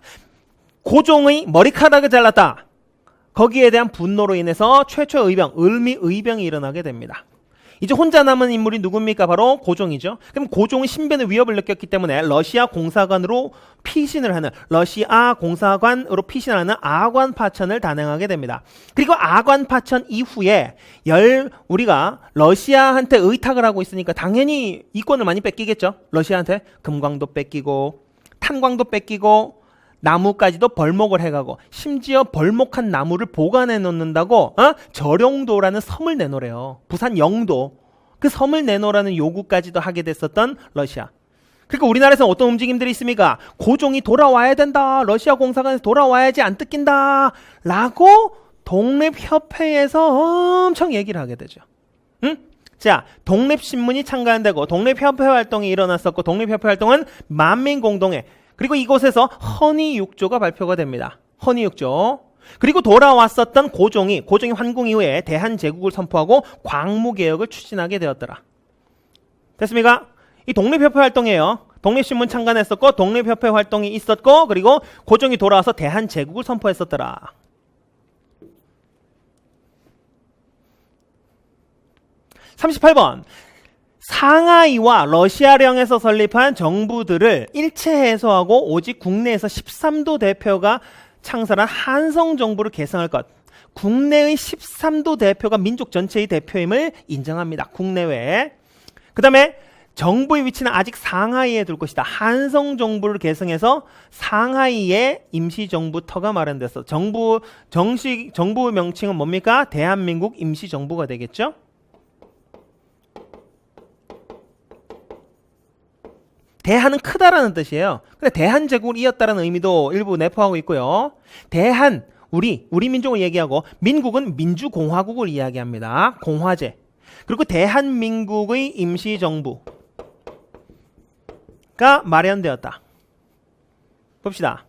[SPEAKER 1] 고종의 머리카락을 잘랐다. 거기에 대한 분노로 인해서 최초의 의병, 을미의병이 일어나게 됩니다. 이제 혼자 남은 인물이 누굽니까? 바로 고종이죠. 그럼 고종은 신변의 위협을 느꼈기 때문에 러시아 공사관으로 피신을 하는 아관 파천을 단행하게 됩니다. 그리고 아관 파천 이후에 우리가 러시아한테 의탁을 하고 있으니까 당연히 이권을 많이 뺏기겠죠. 러시아한테 금광도 뺏기고 탄광도 뺏기고 나무까지도 벌목을 해가고 심지어 벌목한 나무를 보관해 놓는다고 절용도라는 섬을 내놓으래요. 부산 영도 그 섬을 내놓으라는 요구까지도 하게 됐었던 러시아. 그러니까 우리나라에서는 어떤 움직임들이 있습니까? 고종이 돌아와야 된다. 러시아 공사관에서 돌아와야지 안 뜯긴다. 라고 독립협회에서 엄청 얘기를 하게 되죠. 응? 자, 독립신문이 창간되고 독립협회 활동이 일어났었고 독립협회 활동은 만민공동회 그리고 이곳에서 헌의육조가 발표가 됩니다. 헌의육조. 그리고 돌아왔었던 고종이 환궁 이후에 대한제국을 선포하고 광무개혁을 추진하게 되었더라. 됐습니까? 이 독립협회 활동이에요. 독립신문 창간했었고 독립협회 활동이 있었고 그리고 고종이 돌아와서 대한제국을 선포했었더라. (38번) 상하이와 러시아령에서 설립한 정부들을 일체 해소하고 오직 국내에서 13도 대표가 창설한 한성정부를 개성할 것. 국내의 13도 대표가 민족 전체의 대표임을 인정합니다. 국내외에. 그 다음에 정부의 위치는 아직 상하이에 둘 것이다. 한성 정부를 계승해서 상하이에 임시정부터가 마련됐어. 정부의 명칭은 뭡니까? 대한민국 임시정부가 되겠죠? 대한은 크다라는 뜻이에요. 근데 대한제국을 이었다라는 의미도 일부 내포하고 있고요. 대한, 우리 민족을 얘기하고, 민국은 민주공화국을 이야기합니다. 공화제. 그리고 대한민국의 임시정부가 마련되었다. 봅시다.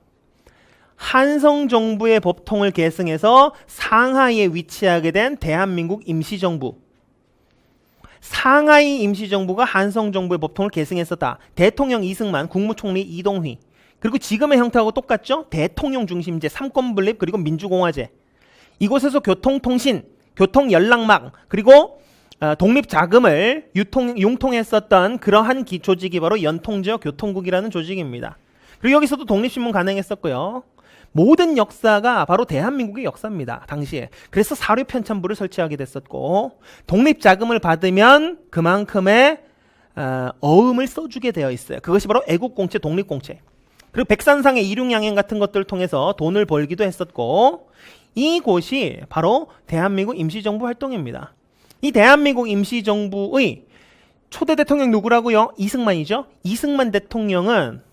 [SPEAKER 1] 한성정부의 법통을 계승해서 상하이에 위치하게 된 대한민국 임시정부. 상하이 임시정부가 한성정부의 법통을 계승했었다. 대통령 이승만, 국무총리 이동휘. 그리고 지금의 형태하고 똑같죠? 대통령 중심제, 삼권분립, 그리고 민주공화제. 이곳에서 교통통신, 교통연락망, 그리고 독립자금을 융통했었던 그러한 조직이 바로 연통지역 교통국이라는 조직입니다. 그리고 여기서도 독립신문 가능했었고요. 모든 역사가 바로 대한민국의 역사입니다. 당시에. 그래서 사료편찬부를 설치하게 됐었고, 독립자금을 받으면 그만큼의 어음을 써주게 되어 있어요. 그것이 바로 애국공채, 독립공채. 그리고 백산상의 일용양행 같은 것들을 통해서 돈을 벌기도 했었고, 이곳이 바로 대한민국 임시정부 활동입니다. 이 대한민국 임시정부의 초대 대통령 누구라고요? 이승만이죠. 이승만 대통령은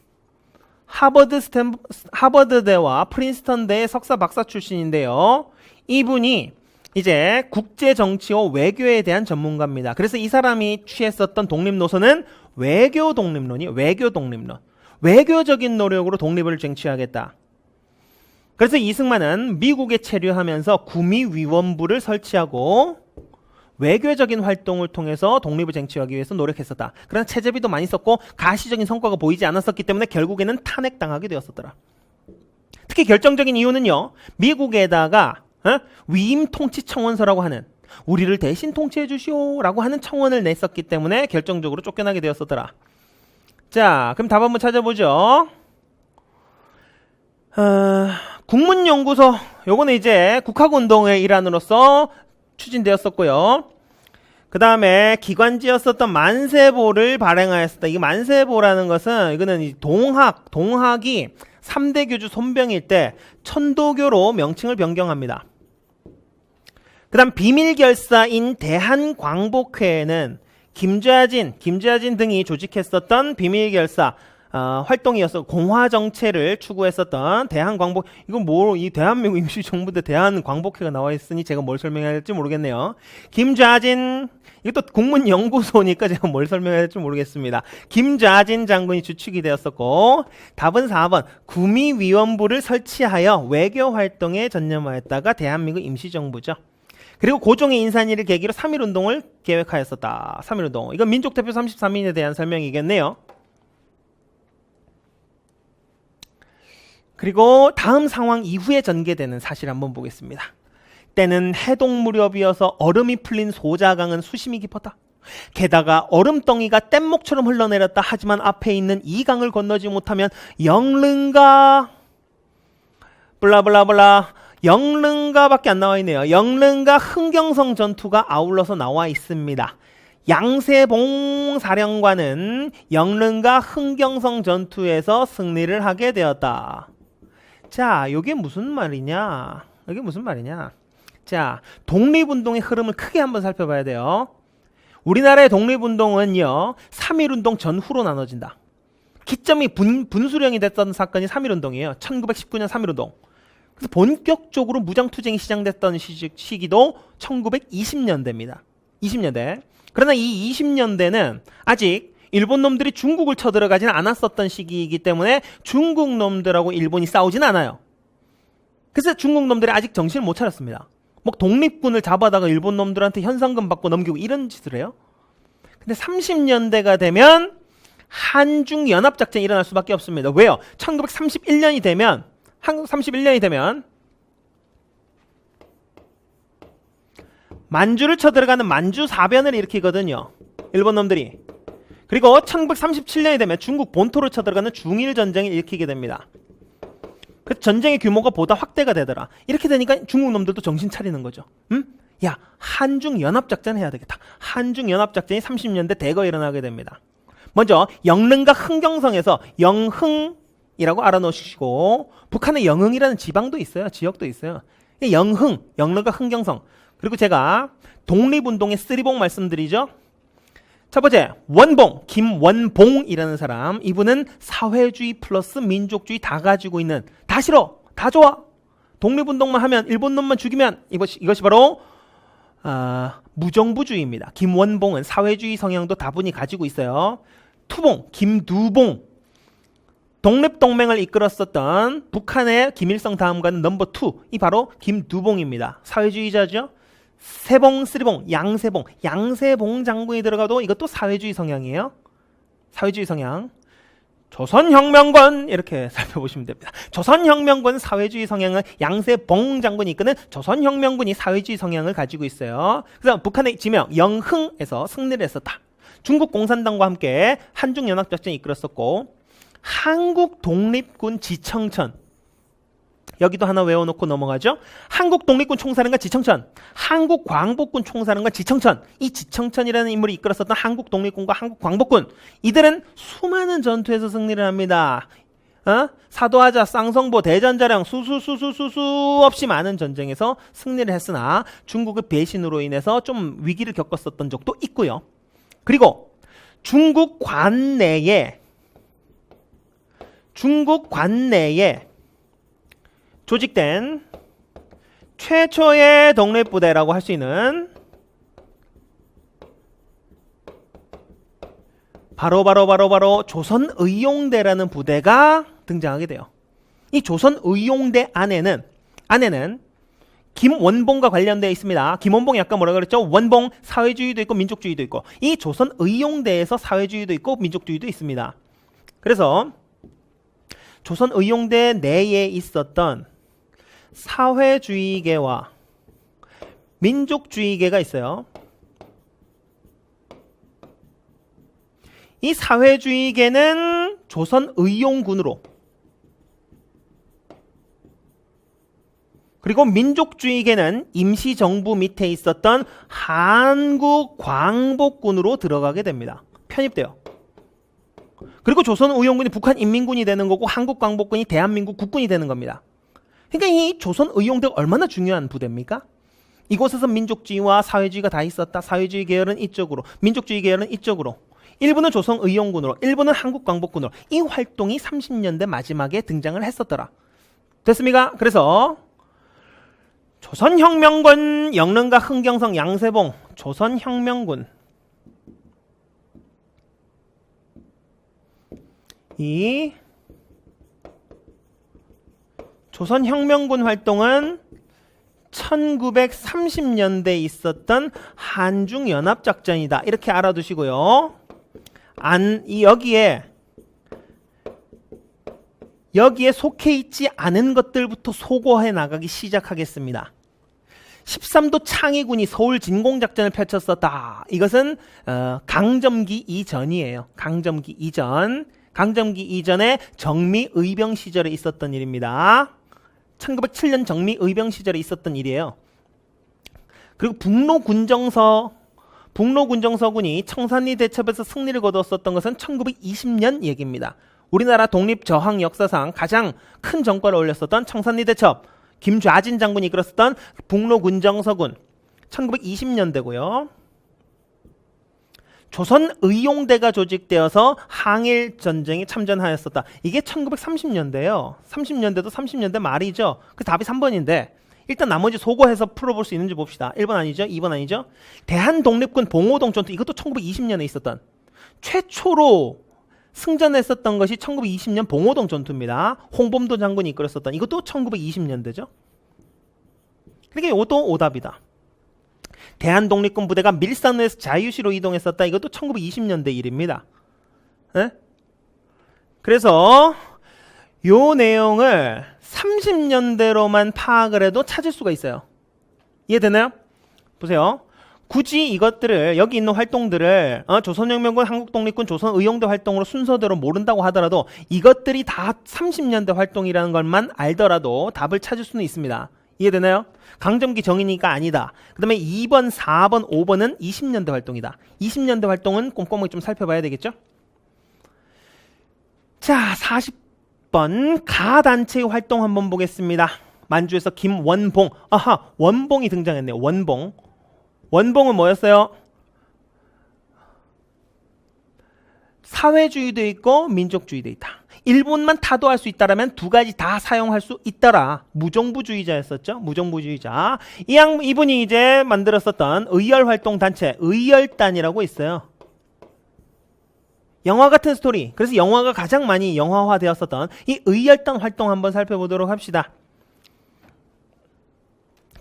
[SPEAKER 1] 하버드대와 프린스턴대의 석사 박사 출신인데요. 이분이 이제 국제정치와 외교에 대한 전문가입니다. 그래서 이 사람이 취했었던 독립노선은 외교 독립론. 외교적인 노력으로 독립을 쟁취하겠다. 그래서 이승만은 미국에 체류하면서 구미위원부를 설치하고 외교적인 활동을 통해서 독립을 쟁취하기 위해서 노력했었다. 그러나 체제비도 많이 썼고 가시적인 성과가 보이지 않았었기 때문에 결국에는 탄핵당하게 되었었더라. 특히 결정적인 이유는요. 미국에다가 위임 통치 청원서라고 하는, 우리를 대신 통치해 주시오라고 하는 청원을 냈었기 때문에 결정적으로 쫓겨나게 되었었더라. 자, 그럼 답 한번 찾아보죠. 국문연구소, 요거는 이제 국학운동의 일환으로서 추진되었었고요. 그 다음에 기관지였었던 만세보를 발행하였었다. 이 만세보라는 것은, 이거는 동학이 3대 교주 손병일 때 천도교로 명칭을 변경합니다. 그 다음 비밀결사인 대한광복회는 김좌진 등이 조직했었던 비밀결사 활동이었어. 공화정체를 추구했었던 대한광복, 이건 이 대한민국 임시정부 때 대한광복회가 나와 있으니 제가 뭘 설명해야 할지 모르겠네요. 김좌진, 이것도 국문연구소니까 제가 뭘 설명해야 할지 모르겠습니다. 김좌진 장군이 주축이 되었었고, 답은 4번 구미위원부를 설치하여 외교활동에 전념하였다가 대한민국 임시정부죠. 그리고 고종의 인산일을 계기로 3.1운동을 계획하였었다. 3.1운동, 이건 민족대표 33인에 대한 설명이겠네요. 그리고 다음 상황 이후에 전개되는 사실 한번 보겠습니다. 때는 해동 무렵이어서 얼음이 풀린 소자강은 수심이 깊었다. 게다가 얼음덩이가 뗏목처럼 흘러내렸다. 하지만 앞에 있는 이 강을 건너지 못하면 영릉가 블라블라블라 영릉가밖에 안 나와 있네요. 영릉가 흥경성 전투가 아울러서 나와 있습니다. 양세봉 사령관은 영릉가 흥경성 전투에서 승리를 하게 되었다. 자, 이게 무슨 말이냐? 자, 독립운동의 흐름을 크게 한번 살펴봐야 돼요. 우리나라의 독립운동은요, 3.1운동 전후로 나눠진다. 기점이 분수령이 됐던 사건이 3.1운동이에요. 1919년 3.1운동. 그래서 본격적으로 무장투쟁이 시작됐던 시기도 1920년대입니다. 20년대. 그러나 이 20년대는 아직 일본 놈들이 중국을 쳐들어가지는 않았었던 시기이기 때문에 중국 놈들하고 일본이 싸우진 않아요. 그래서 중국 놈들이 아직 정신을 못 차렸습니다. 뭐 독립군을 잡아다가 일본 놈들한테 현상금 받고 넘기고 이런 짓을 해요. 근데 30년대가 되면 한중 연합작전이 일어날 수밖에 없습니다. 왜요? 1931년이 되면 만주를 쳐들어가는 만주 사변을 일으키거든요. 일본 놈들이. 그리고 1937년이 되면 중국 본토를 쳐들어가는 중일 전쟁을 일으키게 됩니다. 그 전쟁의 규모가 보다 확대가 되더라. 이렇게 되니까 중국 놈들도 정신 차리는 거죠. 야, 한중 연합작전 해야 되겠다. 한중 연합작전이 30년대 대거 일어나게 됩니다. 먼저 영릉과 흥경성에서 영흥이라고 알아놓으시고 북한에 영흥이라는 지방도 있어요. 지역도 있어요. 영흥, 영릉과 흥경성. 그리고 제가 독립운동의 쓰리봉 말씀드리죠. 첫 번째 원봉, 김원봉이라는 사람. 이분은 사회주의 플러스 민족주의 다 가지고 있는, 다 싫어, 다 좋아, 독립운동만 하면 일본 놈만 죽이면, 이것이 바로 무정부주의입니다. 김원봉은 사회주의 성향도 다분히 가지고 있어요. 투봉, 김두봉, 독립동맹을 이끌었었던 북한의 김일성 다음가는 넘버 2, 이 바로 김두봉입니다. 사회주의자죠. 세봉, 쓰리봉, 양세봉. 양세봉 장군이 들어가도 이것도 사회주의 성향이에요. 사회주의 성향. 조선혁명군 이렇게 살펴보시면 됩니다. 조선혁명군 사회주의 성향은 양세봉 장군이 이끄는 조선혁명군이 사회주의 성향을 가지고 있어요. 그다음 북한의 지명 영흥에서 승리를 했었다. 중국 공산당과 함께 한중연합작전을 이끌었었고, 한국 독립군 지청천, 여기도 하나 외워놓고 넘어가죠. 한국 독립군 총사령관 지청천, 한국 광복군 총사령관 지청천. 이 지청천이라는 인물이 이끌었었던 한국 독립군과 한국 광복군, 이들은 수많은 전투에서 승리를 합니다. 사도하자, 쌍성보, 대전자령, 수수 없이 많은 전쟁에서 승리를 했으나 중국의 배신으로 인해서 좀 위기를 겪었었던 적도 있고요. 그리고 중국 관내에 조직된 최초의 독립부대라고 할 수 있는 바로 조선의용대라는 부대가 등장하게 돼요. 이 조선의용대 안에는 김원봉과 관련되어 있습니다. 김원봉이 아까 뭐라 그랬죠? 원봉, 사회주의도 있고 민족주의도 있고, 이 조선의용대에서 사회주의도 있고 민족주의도 있습니다. 그래서 조선의용대 내에 있었던 사회주의계와 민족주의계가 있어요. 이 사회주의계는 조선의용군으로, 그리고 민족주의계는 임시정부 밑에 있었던 한국광복군으로 들어가게 됩니다. 편입돼요. 그리고 조선의용군이 북한인민군이 되는 거고, 한국광복군이 대한민국 국군이 되는 겁니다. 그러니까 이 조선의용대가 얼마나 중요한 부대입니까? 이곳에서 민족주의와 사회주의가 다 있었다. 사회주의 계열은 이쪽으로, 민족주의 계열은 이쪽으로. 일부는 조선의용군으로, 일부는 한국광복군으로. 이 활동이 30년대 마지막에 등장을 했었더라. 됐습니까? 그래서 조선혁명군, 영릉과 흥경성, 양세봉, 조선혁명군. 이 조선혁명군 활동은 1930년대에 있었던 한중연합작전이다. 이렇게 알아두시고요. 여기에 속해 있지 않은 것들부터 소거해 나가기 시작하겠습니다. 13도 창의군이 서울 진공작전을 펼쳤었다. 이것은 강점기 이전이에요. 강점기 이전에 정미의병 시절에 있었던 일입니다. 1907년 정미의병 시절에 있었던 일이에요. 그리고 북로군정서군이 청산리 대첩에서 승리를 거두었었던 것은 1920년 얘기입니다. 우리나라 독립저항 역사상 가장 큰 전과를 올렸었던 청산리 대첩, 김좌진 장군이 이끌었었던 북로군정서군, 1920년대고요. 조선의용대가 조직되어서 항일전쟁에 참전하였었다. 이게 1930년대예요. 30년대도 30년대 말이죠. 그 답이 3번인데 일단 나머지 소거해서 풀어볼 수 있는지 봅시다. 1번 아니죠? 2번 아니죠? 대한독립군 봉오동 전투, 이것도 1920년에 있었던, 최초로 승전했었던 것이 1920년 봉오동 전투입니다. 홍범도 장군이 이끌었었던, 이것도 1920년대죠. 그러니까 이것도 오답이다. 대한독립군 부대가 밀산에서 자유시로 이동했었다. 이것도 1920년대 일입니다. 네? 그래서 요 내용을 30년대로만 파악을 해도 찾을 수가 있어요. 이해되나요? 보세요. 굳이 이것들을, 여기 있는 활동들을 조선혁명군, 한국독립군, 조선의용대 활동으로 순서대로 모른다고 하더라도 이것들이 다 30년대 활동이라는 것만 알더라도 답을 찾을 수는 있습니다. 이해되나요? 강점기 정의니까 아니다. 그 다음에 2번, 4번, 5번은 20년대 활동이다. 20년대 활동은 꼼꼼하게 좀 살펴봐야 되겠죠? 자, 40번 가단체의 활동 한번 보겠습니다. 만주에서 김원봉. 아하, 원봉이 등장했네요. 원봉. 원봉은 뭐였어요? 사회주의도 있고 민족주의도 있다. 일본만 타도할 수 있다라면 두 가지 다 사용할 수 있더라. 무정부주의자였었죠. 무정부주의자. 이분이 이제 만들었었던 의열활동 단체 의열단이라고 있어요. 영화 같은 스토리. 그래서 영화가 가장 많이 영화화되었었던 이 의열단 활동 한번 살펴보도록 합시다.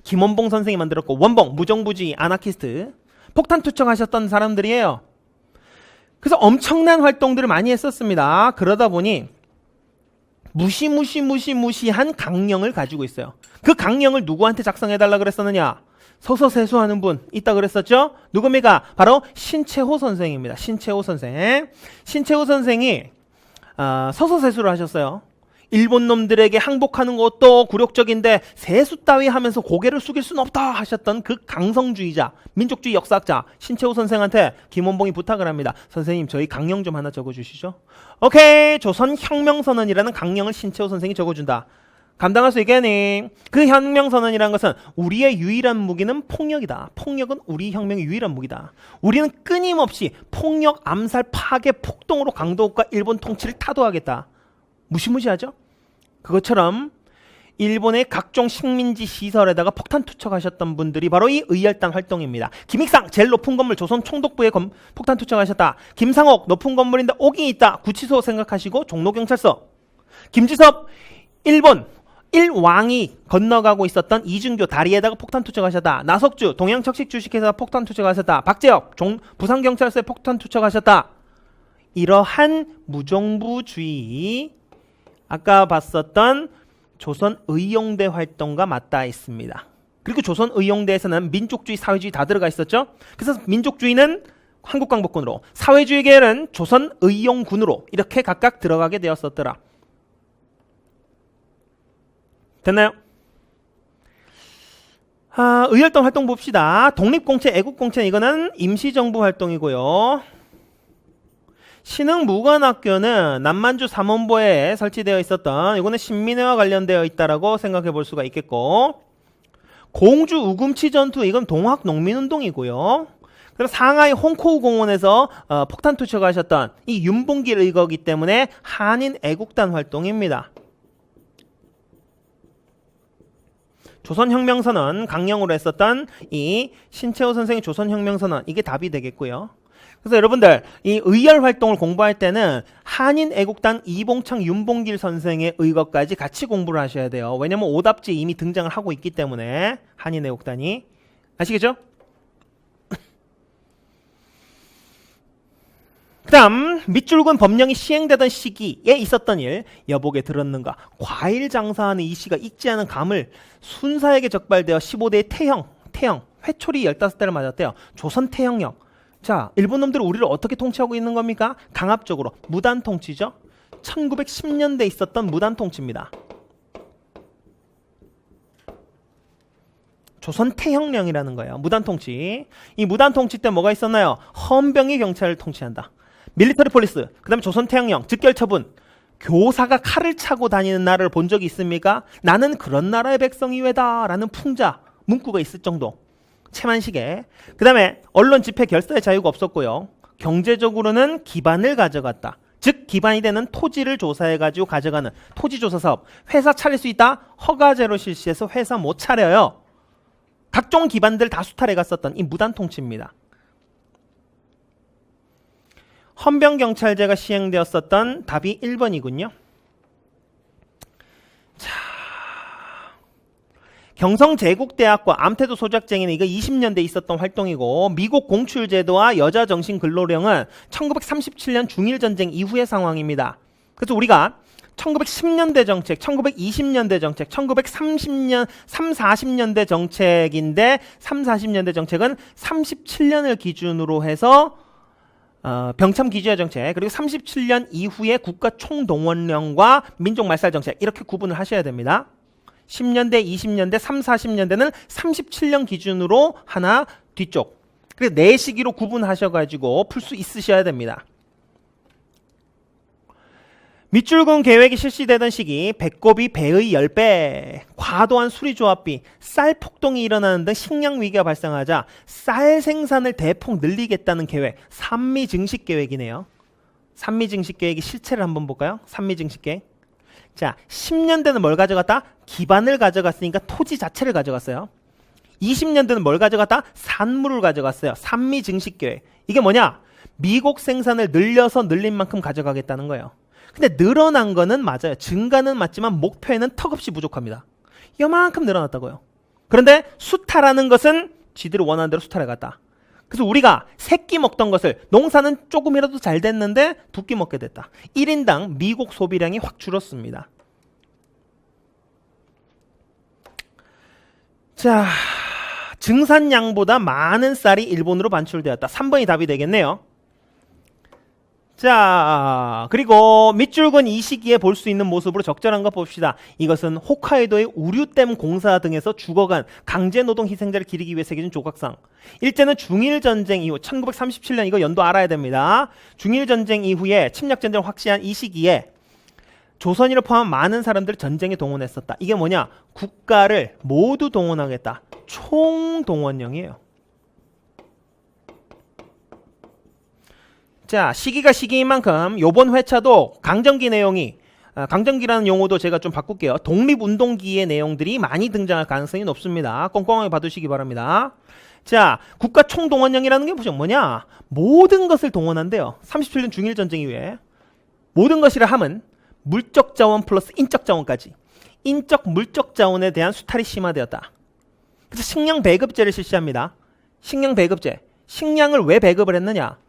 [SPEAKER 1] 김원봉 선생이 만들었고, 원봉 무정부주의 아나키스트 폭탄 투척하셨던 사람들이에요. 그래서 엄청난 활동들을 많이 했었습니다. 그러다 보니 무시한 강령을 가지고 있어요. 그 강령을 누구한테 작성해달라 그랬었느냐? 서서세수하는 분 있다 그랬었죠? 누굽니까? 바로 신채호 선생입니다. 신채호 선생. 신채호 선생이 서서세수를 하셨어요. 일본 놈들에게 항복하는 것도 굴욕적인데 세수 따위 하면서 고개를 숙일 수는 없다 하셨던 그 강성주의자, 민족주의 역사학자 신채호 선생한테 김원봉이 부탁을 합니다. 선생님, 저희 강령 좀 하나 적어주시죠. 오케이, 조선혁명선언이라는 강령을 신채호 선생이 적어준다. 감당할 수 있겠니? 그 혁명선언이라는 것은 우리의 유일한 무기는 폭력이다. 폭력은 우리 혁명의 유일한 무기다. 우리는 끊임없이 폭력, 암살, 파괴, 폭동으로 강도국과 일본 통치를 타도하겠다. 무시무시하죠? 그것처럼 일본의 각종 식민지 시설에다가 폭탄 투척하셨던 분들이 바로 이 의열단 활동입니다. 김익상 제일 높은 건물 조선 총독부에 폭탄 투척하셨다. 김상옥 높은 건물인데 옥이 있다. 구치소 생각하시고 종로경찰서. 김지섭 일본 1왕이 건너가고 있었던 이준교 다리에다가 폭탄 투척하셨다. 나석주 동양척식 주식회사 폭탄 투척하셨다. 박재혁 부산경찰서에 폭탄 투척하셨다. 이러한 무정부주의 아까 봤었던 조선의용대 활동과 맞닿아 있습니다. 그리고 조선의용대에서는 민족주의, 사회주의 다 들어가 있었죠. 그래서 민족주의는 한국광복군으로, 사회주의 계열은 조선의용군으로 이렇게 각각 들어가게 되었었더라. 됐나요? 의열동 활동 봅시다. 독립공채, 애국공채 이거는 임시정부 활동이고요. 신흥무관학교는 남만주 삼원보에 설치되어 있었던 이거는 신민회와 관련되어 있다라고 생각해 볼 수가 있겠고, 공주 우금치 전투 이건 동학농민운동이고요. 그리고 상하이 홍코우 공원에서 폭탄 투척하셨던 이 윤봉길 의거기 때문에 한인 애국단 활동입니다. 조선혁명선언 강령으로 했었던 이 신채호 선생의 조선혁명선언 이게 답이 되겠고요. 그래서 여러분들 이 의열 활동을 공부할 때는 한인 애국단 이봉창 윤봉길 선생의 의거까지 같이 공부를 하셔야 돼요. 왜냐면 오답지에 이미 등장을 하고 있기 때문에 한인 애국단이. 아시겠죠? 그 다음 밑줄근 법령이 시행되던 시기에 있었던 일 여보게 들었는가. 과일 장사하는 이 씨가 익지 않은 감을 순사에게 적발되어 15대의 태형 회초리 15대를 맞았대요. 조선 태형령. 자, 일본 놈들은 우리를 어떻게 통치하고 있는 겁니까? 강압적으로 무단 통치죠. 1910년대에 있었던 무단 통치입니다. 조선 태형령이라는 거예요. 무단 통치. 이 무단 통치 때 뭐가 있었나요? 헌병이 경찰을 통치한다. 밀리터리 폴리스. 그 다음에 조선 태형령, 즉결 처분. 교사가 칼을 차고 다니는 나라를 본 적이 있습니까? 나는 그런 나라의 백성이 왜다 라는 풍자, 문구가 있을 정도. 채만식에. 그 다음에 언론 집회 결사의 자유가 없었고요. 경제적으로는 기반을 가져갔다. 즉 기반이 되는 토지를 조사해가지고 가져가는 토지조사 사업. 회사 차릴 수 있다? 허가제로 실시해서 회사 못 차려요. 각종 기반들 다 수탈해 갔었던 이 무단 통치입니다. 헌병경찰제가 시행되었었던 답이 1번이군요. 자, 경성제국대학과 암태도 소작쟁이는 이거 20년대에 있었던 활동이고, 미국 공출제도와 여자정신근로령은 1937년 중일전쟁 이후의 상황입니다. 그래서 우리가 1910년대 정책, 1920년대 정책, 1930년, 40년대 정책인데 40년대 정책은 37년을 기준으로 해서 병참 기지화 정책, 그리고 37년 이후의 국가총동원령과 민족말살 정책 이렇게 구분을 하셔야 됩니다. 10년대, 20년대, 40년대는 37년 기준으로 하나 뒤쪽. 그래서 네 시기로 구분하셔가지고 풀 수 있으셔야 됩니다. 밑줄근 계획이 실시되던 시기 배꼽이 배의 10배, 과도한 수리조합비, 쌀 폭동이 일어나는 등 식량 위기가 발생하자 쌀 생산을 대폭 늘리겠다는 계획, 산미증식 계획이네요. 산미증식 계획의 실체를 한번 볼까요? 산미증식 계획. 자, 10년대는 뭘 가져갔다? 기반을 가져갔으니까 토지 자체를 가져갔어요. 20년대는 뭘 가져갔다? 산물을 가져갔어요. 산미증식 계획. 이게 뭐냐? 미국 생산을 늘려서 늘린 만큼 가져가겠다는 거예요. 근데 늘어난 거는 맞아요. 증가는 맞지만 목표에는 턱없이 부족합니다. 이만큼 늘어났다고요. 그런데 수탈하는 것은 지들이 원하는 대로 수탈해 갔다. 그래서 우리가 세끼 먹던 것을 농사는 조금이라도 잘 됐는데 두 끼 먹게 됐다. 1인당 미국 소비량이 확 줄었습니다. 자, 증산량보다 많은 쌀이 일본으로 반출되었다. 3번이 답이 되겠네요. 자, 그리고 밑줄근 이 시기에 볼 수 있는 모습으로 적절한 것 봅시다. 이것은 홋카이도의 우류댐 공사 등에서 죽어간 강제노동 희생자를 기리기 위해 새겨진 조각상. 일제는 중일전쟁 이후 1937년 이거 연도 알아야 됩니다. 중일전쟁 이후에 침략전쟁을 확시한 이 시기에 조선인을 포함한 많은 사람들을 전쟁에 동원했었다. 이게 뭐냐? 국가를 모두 동원하겠다. 총동원령이에요. 자, 시기가 시기인 만큼 요번 회차도 강점기 내용이 강점기라는 용어도 제가 좀 바꿀게요. 독립운동기의 내용들이 많이 등장할 가능성이 높습니다. 꼼꼼하게 봐두시기 바랍니다. 자, 국가 총동원령이라는 게 뭐냐? 모든 것을 동원한대요. 37년 중일전쟁 이후에 모든 것이라 함은 물적 자원 플러스 인적 자원까지 인적 물적 자원에 대한 수탈이 심화되었다. 그래서 식량 배급제를 실시합니다. 식량 배급제. 식량을 왜 배급을 했느냐?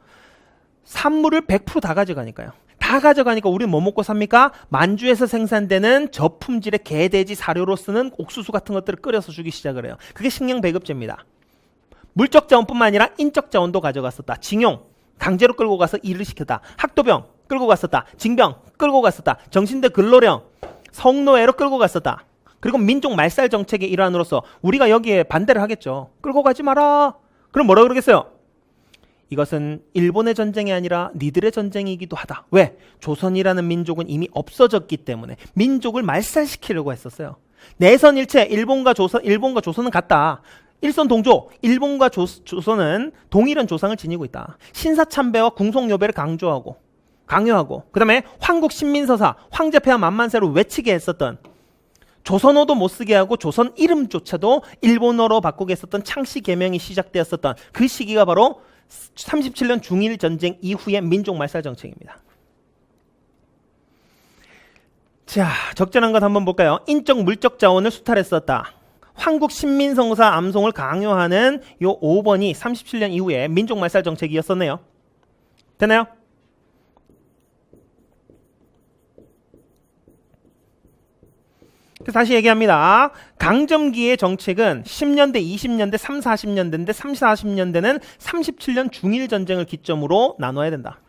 [SPEAKER 1] 산물을 100% 다 가져가니까요. 다 가져가니까 우리는 뭐 먹고 삽니까? 만주에서 생산되는 저품질의 개돼지 사료로 쓰는 옥수수 같은 것들을 끓여서 주기 시작을 해요. 그게 식량 배급제입니다. 물적 자원뿐만 아니라 인적 자원도 가져갔었다. 징용, 강제로 끌고 가서 일을 시켰다. 학도병 끌고 갔었다. 징병 끌고 갔었다. 정신대 근로령, 성노예로 끌고 갔었다. 그리고 민족 말살 정책의 일환으로서 우리가 여기에 반대를 하겠죠. 끌고 가지 마라. 그럼 뭐라 그러겠어요? 이것은 일본의 전쟁이 아니라 니들의 전쟁이기도 하다. 왜? 조선이라는 민족은 이미 없어졌기 때문에 민족을 말살시키려고 했었어요. 내선일체 일본과 조선은 같다. 일선 동조, 일본과 조선은 동일한 조상을 지니고 있다. 신사참배와 궁속요배를 강요하고 그 다음에 황국신민서사, 황제폐하 만만세로 외치게 했었던 조선어도 못쓰게 하고 조선 이름조차도 일본어로 바꾸게 했었던 창씨개명이 시작되었었던 그 시기가 바로 37년 중일전쟁 이후의 민족말살 정책입니다. 자, 적절한 것 한번 볼까요? 인적 물적 자원을 수탈했었다. 황국 신민성사 암송을 강요하는 요 5번이 37년 이후에 민족말살 정책이었었네요. 되나요? 다시 얘기합니다. 강점기의 정책은 10년대, 20년대, 3, 40년대인데 3, 40년대는 37년 중일전쟁을 기점으로 나눠야 된다.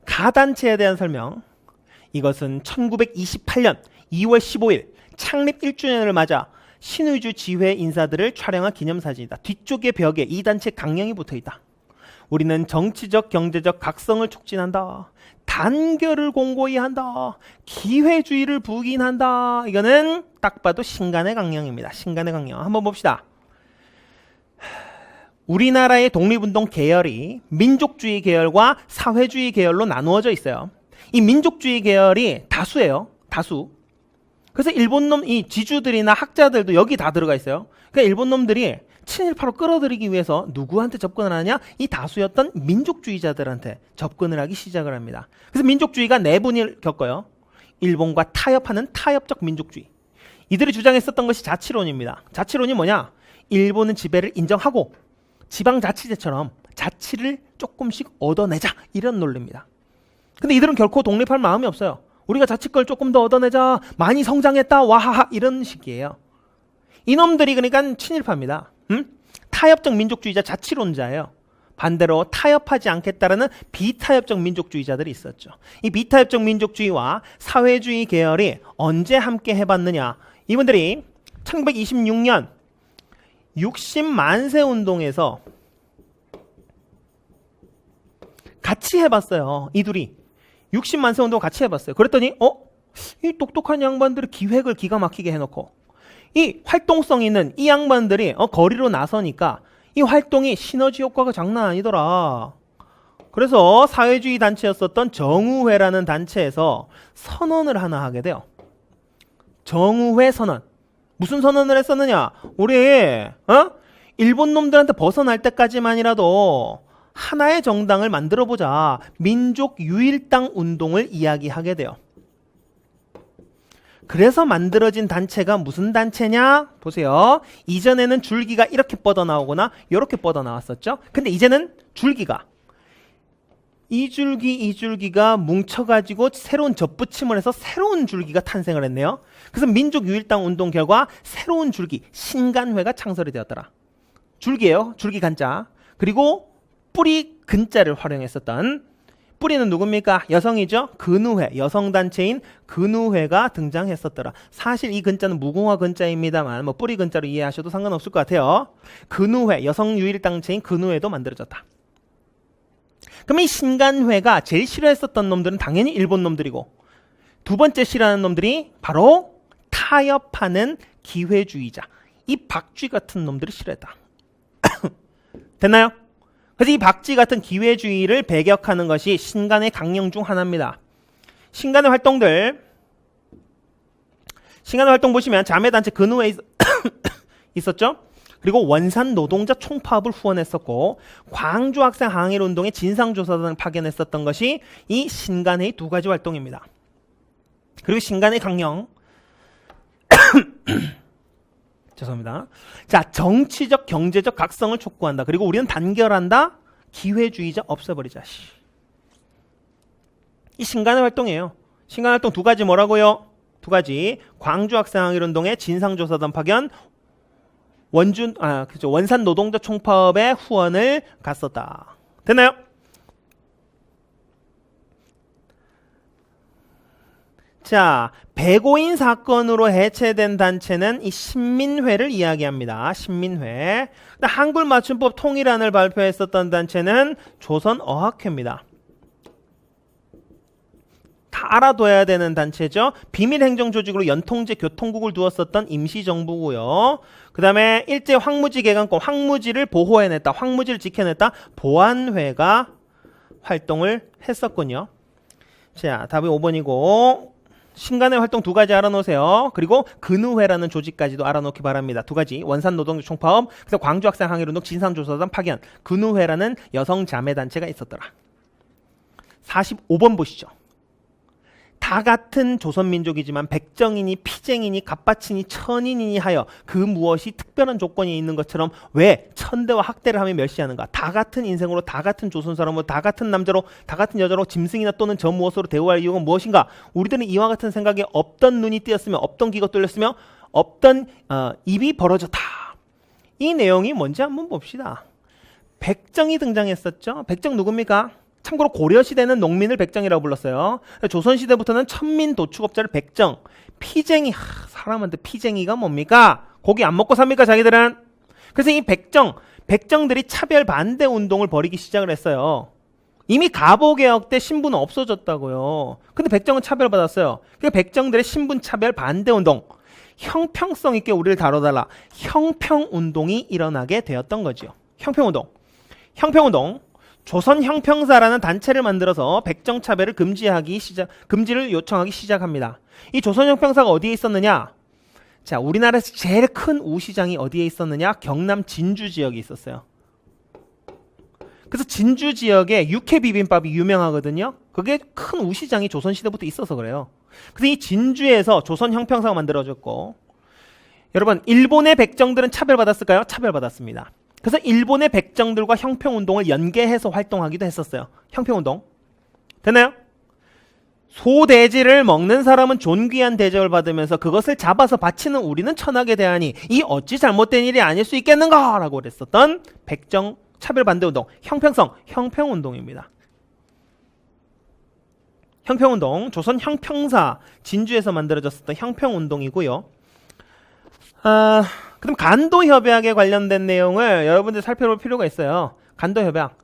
[SPEAKER 1] 가단체에 대한 설명. 이것은 1928년 2월 15일 창립 1주년을 맞아 신의주 지회 인사들을 촬영한 기념사진이다. 뒤쪽의 벽에 이 단체 강령이 붙어있다. 우리는 정치적, 경제적 각성을 촉진한다. 단결을 공고히 한다. 기회주의를 부인한다. 이거는 딱 봐도 신간의 강령입니다. 신간의 강령. 한번 봅시다. 우리나라의 독립운동 계열이 민족주의 계열과 사회주의 계열로 나누어져 있어요. 이 민족주의 계열이 다수예요. 다수. 그래서 일본놈, 이 지주들이나 학자들도 여기 다 들어가 있어요. 그러니까 일본놈들이 친일파로 끌어들이기 위해서 누구한테 접근을 하냐? 이 다수였던 민족주의자들한테 접근을 하기 시작을 합니다. 그래서 민족주의가 네 분을 겪어요. 일본과 타협하는 타협적 민족주의. 이들이 주장했었던 것이 자치론입니다. 자치론이 뭐냐? 일본은 지배를 인정하고 지방자치제처럼 자치를 조금씩 얻어내자, 이런 논리입니다. 근데 이들은 결코 독립할 마음이 없어요. 우리가 자치권을 조금 더 얻어내자, 많이 성장했다, 와하하, 이런 식이에요. 이놈들이 그러니까 친일파입니다. 타협적 민족주의자 자치론자예요. 반대로 타협하지 않겠다라는 비타협적 민족주의자들이 있었죠. 이 비타협적 민족주의와 사회주의 계열이 언제 함께 해봤느냐? 이분들이 1926년 60만세 운동에서 같이 해봤어요. 이 둘이 60만세 운동 같이 해봤어요. 그랬더니 이 똑똑한 양반들이 기획을 기가 막히게 해놓고 이 활동성 있는 이 양반들이 거리로 나서니까 이 활동이 시너지 효과가 장난 아니더라. 그래서 사회주의 단체였었던 정우회라는 단체에서 선언을 하나 하게 돼요. 정우회 선언. 무슨 선언을 했었느냐? 우리 일본 놈들한테 벗어날 때까지만이라도 하나의 정당을 만들어보자. 민족 유일당 운동을 이야기하게 돼요. 그래서 만들어진 단체가 무슨 단체냐? 보세요. 이전에는 줄기가 이렇게 뻗어나오거나 이렇게 뻗어나왔었죠. 근데 이제는 줄기가 이 줄기가 뭉쳐가지고 새로운 접붙임을 해서 새로운 줄기가 탄생을 했네요. 그래서 민족유일당 운동 결과 새로운 줄기, 신간회가 창설이 되었더라. 줄기예요. 줄기 간자. 그리고 뿌리 근자를 활용했었던, 뿌리는 누굽니까? 여성이죠. 근우회, 여성단체인 근우회가 등장했었더라. 사실 이 근자는 무궁화 근자입니다만 뭐 뿌리 근자로 이해하셔도 상관없을 것 같아요. 근우회, 여성유일단체인 근우회도 만들어졌다. 그럼 이 신간회가 제일 싫어했었던 놈들은 당연히 일본 놈들이고, 두 번째 싫어하는 놈들이 바로 타협하는 기회주의자, 이 박쥐 같은 놈들이 싫어했다. 됐나요? 그래서 이 박쥐 같은 기회주의를 배격하는 것이 신간의 강령 중 하나입니다. 신간의 활동들, 신간의 활동 보시면 자매단체 근우회 있었죠? 그리고 원산 노동자 총파업을 후원했었고, 광주 학생 항일 운동의 진상조사단을 파견했었던 것이 이 신간의 두 가지 활동입니다. 그리고 신간의 강령 죄송합니다. 자, 정치적 경제적 각성을 촉구한다. 그리고 우리는 단결한다. 기회주의자 없애버리자. 이 신간의 활동이에요. 신간의 활동 두 가지 뭐라고요? 두 가지. 광주 학생 항일 운동의 진상조사단 파견, 그렇죠. 원산 노동자 총파업에 후원을 갔었다. 됐나요? 자, 백오인 사건으로 해체된 단체는 이 신민회를 이야기합니다. 신민회. 한글 맞춤법 통일안을 발표했었던 단체는 조선어학회입니다. 다 알아둬야 되는 단체죠. 비밀행정조직으로 연통제 교통국을 두었었던 임시정부고요. 그 다음에 일제 황무지 개간권, 황무지를 보호해냈다, 황무지를 지켜냈다, 보안회가 활동을 했었군요. 자, 답이 5번이고 신간의 활동 두 가지 알아놓으세요. 그리고 근우회라는 조직까지도 알아놓기 바랍니다. 두 가지. 원산 노동자 총파업, 그래서 광주 학생 항일운동 진상조사단 파견, 근우회라는 여성 자매단체가 있었더라. 45번 보시죠. 다 같은 조선민족이지만 백정이니 피쟁이니 갑바치니 천인이니 하여 그 무엇이 특별한 조건이 있는 것처럼 왜 천대와 학대를 하며 멸시하는가? 다 같은 인생으로, 다 같은 조선 사람으로, 다 같은 남자로, 다 같은 여자로 짐승이나 또는 저 무엇으로 대우할 이유가 무엇인가? 우리들은 이와 같은 생각에 없던 눈이 띄었으며 없던 귀가 뚫렸으며 없던 입이 벌어졌다. 이 내용이 뭔지 한번 봅시다. 백정이 등장했었죠. 백정 누굽니까? 참고로 고려시대는 농민을 백정이라고 불렀어요. 조선시대부터는 천민 도축업자를 백정, 피쟁이, 사람한테 피쟁이가 뭡니까? 고기 안 먹고 삽니까 자기들은? 그래서 이 백정들이 차별 반대 운동을 벌이기 시작을 했어요. 이미 가보개혁 때 신분은 없어졌다고요. 근데 백정은 차별받았어요. 그러니까 백정들의 신분 차별 반대 운동, 형평성 있게 우리를 다뤄달라, 형평운동이 일어나게 되었던 거죠. 형평운동. 조선형평사라는 단체를 만들어서 백정차별을 금지를 요청하기 시작합니다. 이 조선형평사가 어디에 있었느냐? 자, 우리나라에서 제일 큰 우시장이 어디에 있었느냐? 경남 진주 지역에 있었어요. 그래서 진주 지역에 육회비빔밥이 유명하거든요. 그게 큰 우시장이 조선시대부터 있어서 그래요. 그래서 이 진주에서 조선형평사가 만들어졌고, 여러분, 일본의 백정들은 차별받았을까요? 차별받았습니다. 그래서 일본의 백정들과 형평운동을 연계해서 활동하기도 했었어요. 형평운동. 됐나요? 소돼지를 먹는 사람은 존귀한 대접을 받으면서 그것을 잡아서 바치는 우리는 천하게 대하니 이 어찌 잘못된 일이 아닐 수 있겠는가? 라고 그랬었던 백정 차별반대운동, 형평운동입니다. 형평운동, 조선 형평사, 진주에서 만들어졌었던 형평운동이고요. 그럼 간도협약에 관련된 내용을 여러분들 살펴볼 필요가 있어요. 간도협약.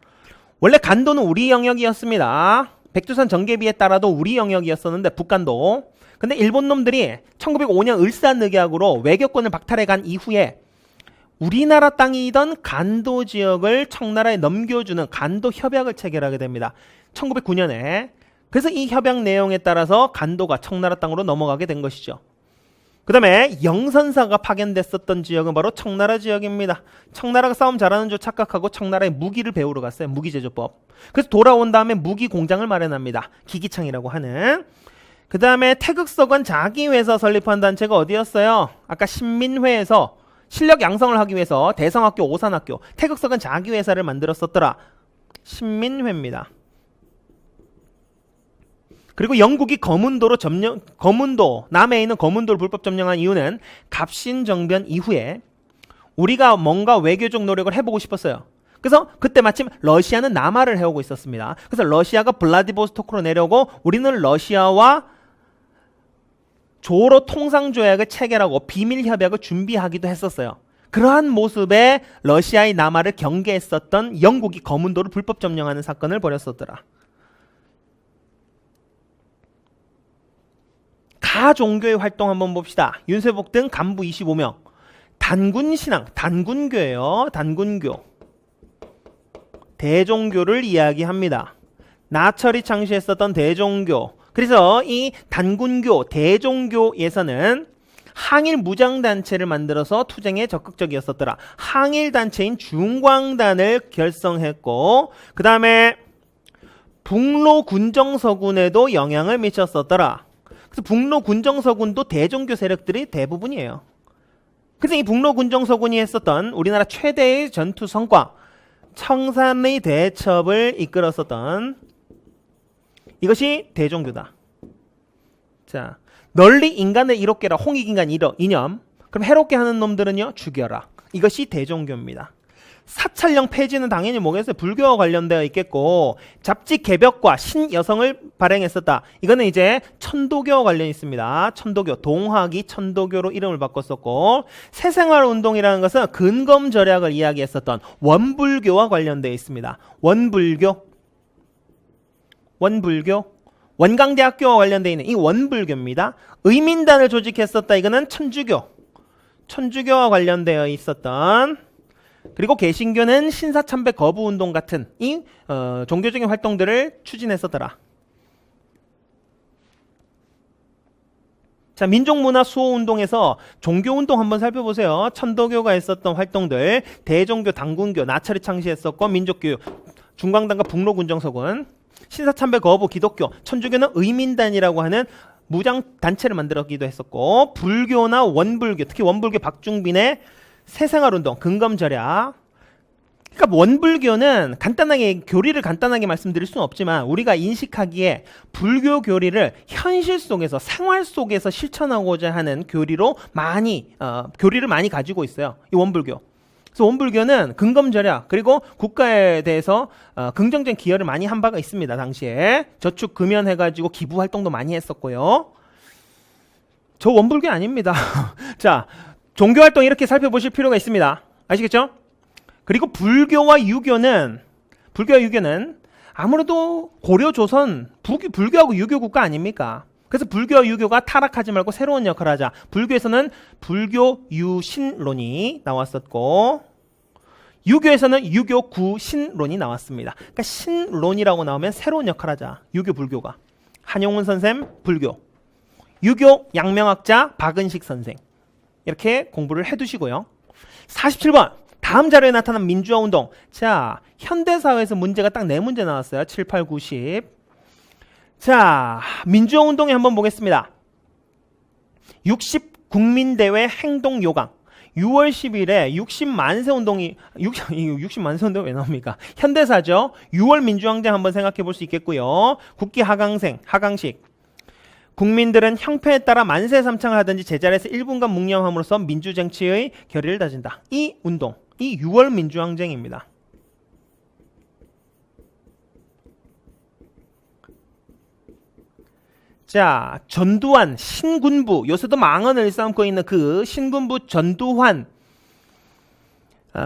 [SPEAKER 1] 원래 간도는 우리 영역이었습니다. 백두산 전개비에 따라도 우리 영역이었었는데 북간도. 근데 일본 놈들이 1905년 을사늑약으로 외교권을 박탈해 간 이후에 우리나라 땅이던 간도 지역을 청나라에 넘겨주는 간도 협약을 체결하게 됩니다. 1909년에. 그래서 이 협약 내용에 따라서 간도가 청나라 땅으로 넘어가게 된 것이죠. 그 다음에 영선사가 파견됐었던 지역은 바로 청나라 지역입니다. 청나라가 싸움 잘하는 줄 착각하고 청나라에 무기를 배우러 갔어요. 무기제조법. 그래서 돌아온 다음에 무기 공장을 마련합니다. 기기창이라고 하는. 그 다음에 태극서관 자기회사 설립한 단체가 어디였어요? 아까 신민회에서 실력 양성을 하기 위해서 대성학교, 오산학교, 태극서관 자기회사를 만들었었더라. 신민회입니다. 그리고 영국이 거문도, 남해에 있는 거문도를 불법 점령한 이유는 갑신정변 이후에 우리가 뭔가 외교적 노력을 해보고 싶었어요. 그래서 그때 마침 러시아는 남하를 해오고 있었습니다. 그래서 러시아가 블라디보스토크로 내려오고 우리는 러시아와 조로 통상조약을 체결하고 비밀협약을 준비하기도 했었어요. 그러한 모습에 러시아의 남하를 경계했었던 영국이 거문도를 불법 점령하는 사건을 벌였었더라. 가종교의 활동 한번 봅시다. 윤세복 등 간부 25명. 단군신앙, 단군교예요. 단군교. 대종교를 이야기합니다. 나철이 창시했었던 대종교. 그래서 이 단군교, 대종교에서는 항일 무장단체를 만들어서 투쟁에 적극적이었었더라. 항일단체인 중광단을 결성했고 그 다음에 북로 군정서군에도 영향을 미쳤었더라. 그래서 북로 군정서군도 대종교 세력들이 대부분이에요. 그래서 이 북로 군정서군이 했었던 우리나라 최대의 전투 성과 청산리 대첩을 이끌었었던 이것이 대종교다. 자, 널리 인간을 이롭게 해라. 홍익인간 이념. 그럼 해롭게 하는 놈들은요 죽여라. 이것이 대종교입니다. 사찰령 폐지는 당연히 뭐겠어요? 불교와 관련되어 있겠고 잡지 개벽과 신여성을 발행했었다. 이거는 이제 천도교와 관련이 있습니다. 천도교, 동학이 천도교로 이름을 바꿨었고 새생활운동이라는 것은 근검절약을 이야기했었던 원불교와 관련되어 있습니다. 원불교, 원광대학교와 관련되어 있는 이 원불교입니다. 의민단을 조직했었다. 이거는 천주교와 관련되어 있었던 그리고 개신교는 신사참배 거부운동 같은 이 종교적인 활동들을 추진했었더라. 자, 민족문화 수호운동에서 종교운동 한번 살펴보세요. 천도교가 했었던 활동들, 대종교, 당군교, 나철이 창시했었고 민족교육, 중광단과 북로군정서군, 신사참배 거부, 기독교, 천주교는 의민단이라고 하는 무장단체를 만들었기도 했었고 불교나 원불교, 특히 원불교 박중빈의 새생활운동, 근검절약. 그러니까 원불교는 간단하게 교리를 간단하게 말씀드릴 수는 없지만 우리가 인식하기에 불교 교리를 현실 속에서 생활 속에서 실천하고자 하는 교리를 많이 가지고 있어요. 이 원불교. 그래서 원불교는 근검절약 그리고 국가에 대해서 긍정적인 기여를 많이 한 바가 있습니다. 당시에 저축 금연해가지고 기부 활동도 많이 했었고요. 저 원불교 아닙니다. 자. 종교활동 이렇게 살펴보실 필요가 있습니다. 아시겠죠? 그리고 불교와 유교는 아무래도 고려 조선 불교하고 유교 국가 아닙니까? 그래서 불교와 유교가 타락하지 말고 새로운 역할을 하자. 불교에서는 불교 유신론이 나왔었고 유교에서는 유교 구신론이 나왔습니다. 그러니까 신론이라고 나오면 새로운 역할을 하자. 유교 불교가. 한용운 선생 불교. 유교 양명학자 박은식 선생. 이렇게 공부를 해두시고요. 47번 다음 자료에 나타난 민주화운동. 자, 현대사회에서 문제가 딱 4문제 나왔어요. 7, 8, 9, 10. 자, 민주화운동에 한번 보겠습니다. 60 국민대회 행동요강 6월 10일에 60만세 운동이 60만세 운동 왜 나옵니까? 현대사죠. 6월 민주항쟁 한번 생각해 볼 수 있겠고요. 국기 하강식 국민들은 형편에 따라 만세 삼창을 하든지 제자리에서 1분간 묵념함으로써 민주쟁취의 결의를 다진다. 이 운동, 이 6월 민주항쟁입니다. 자, 전두환, 신군부, 요새도 망언을 일삼고 있는 그 신군부 전두환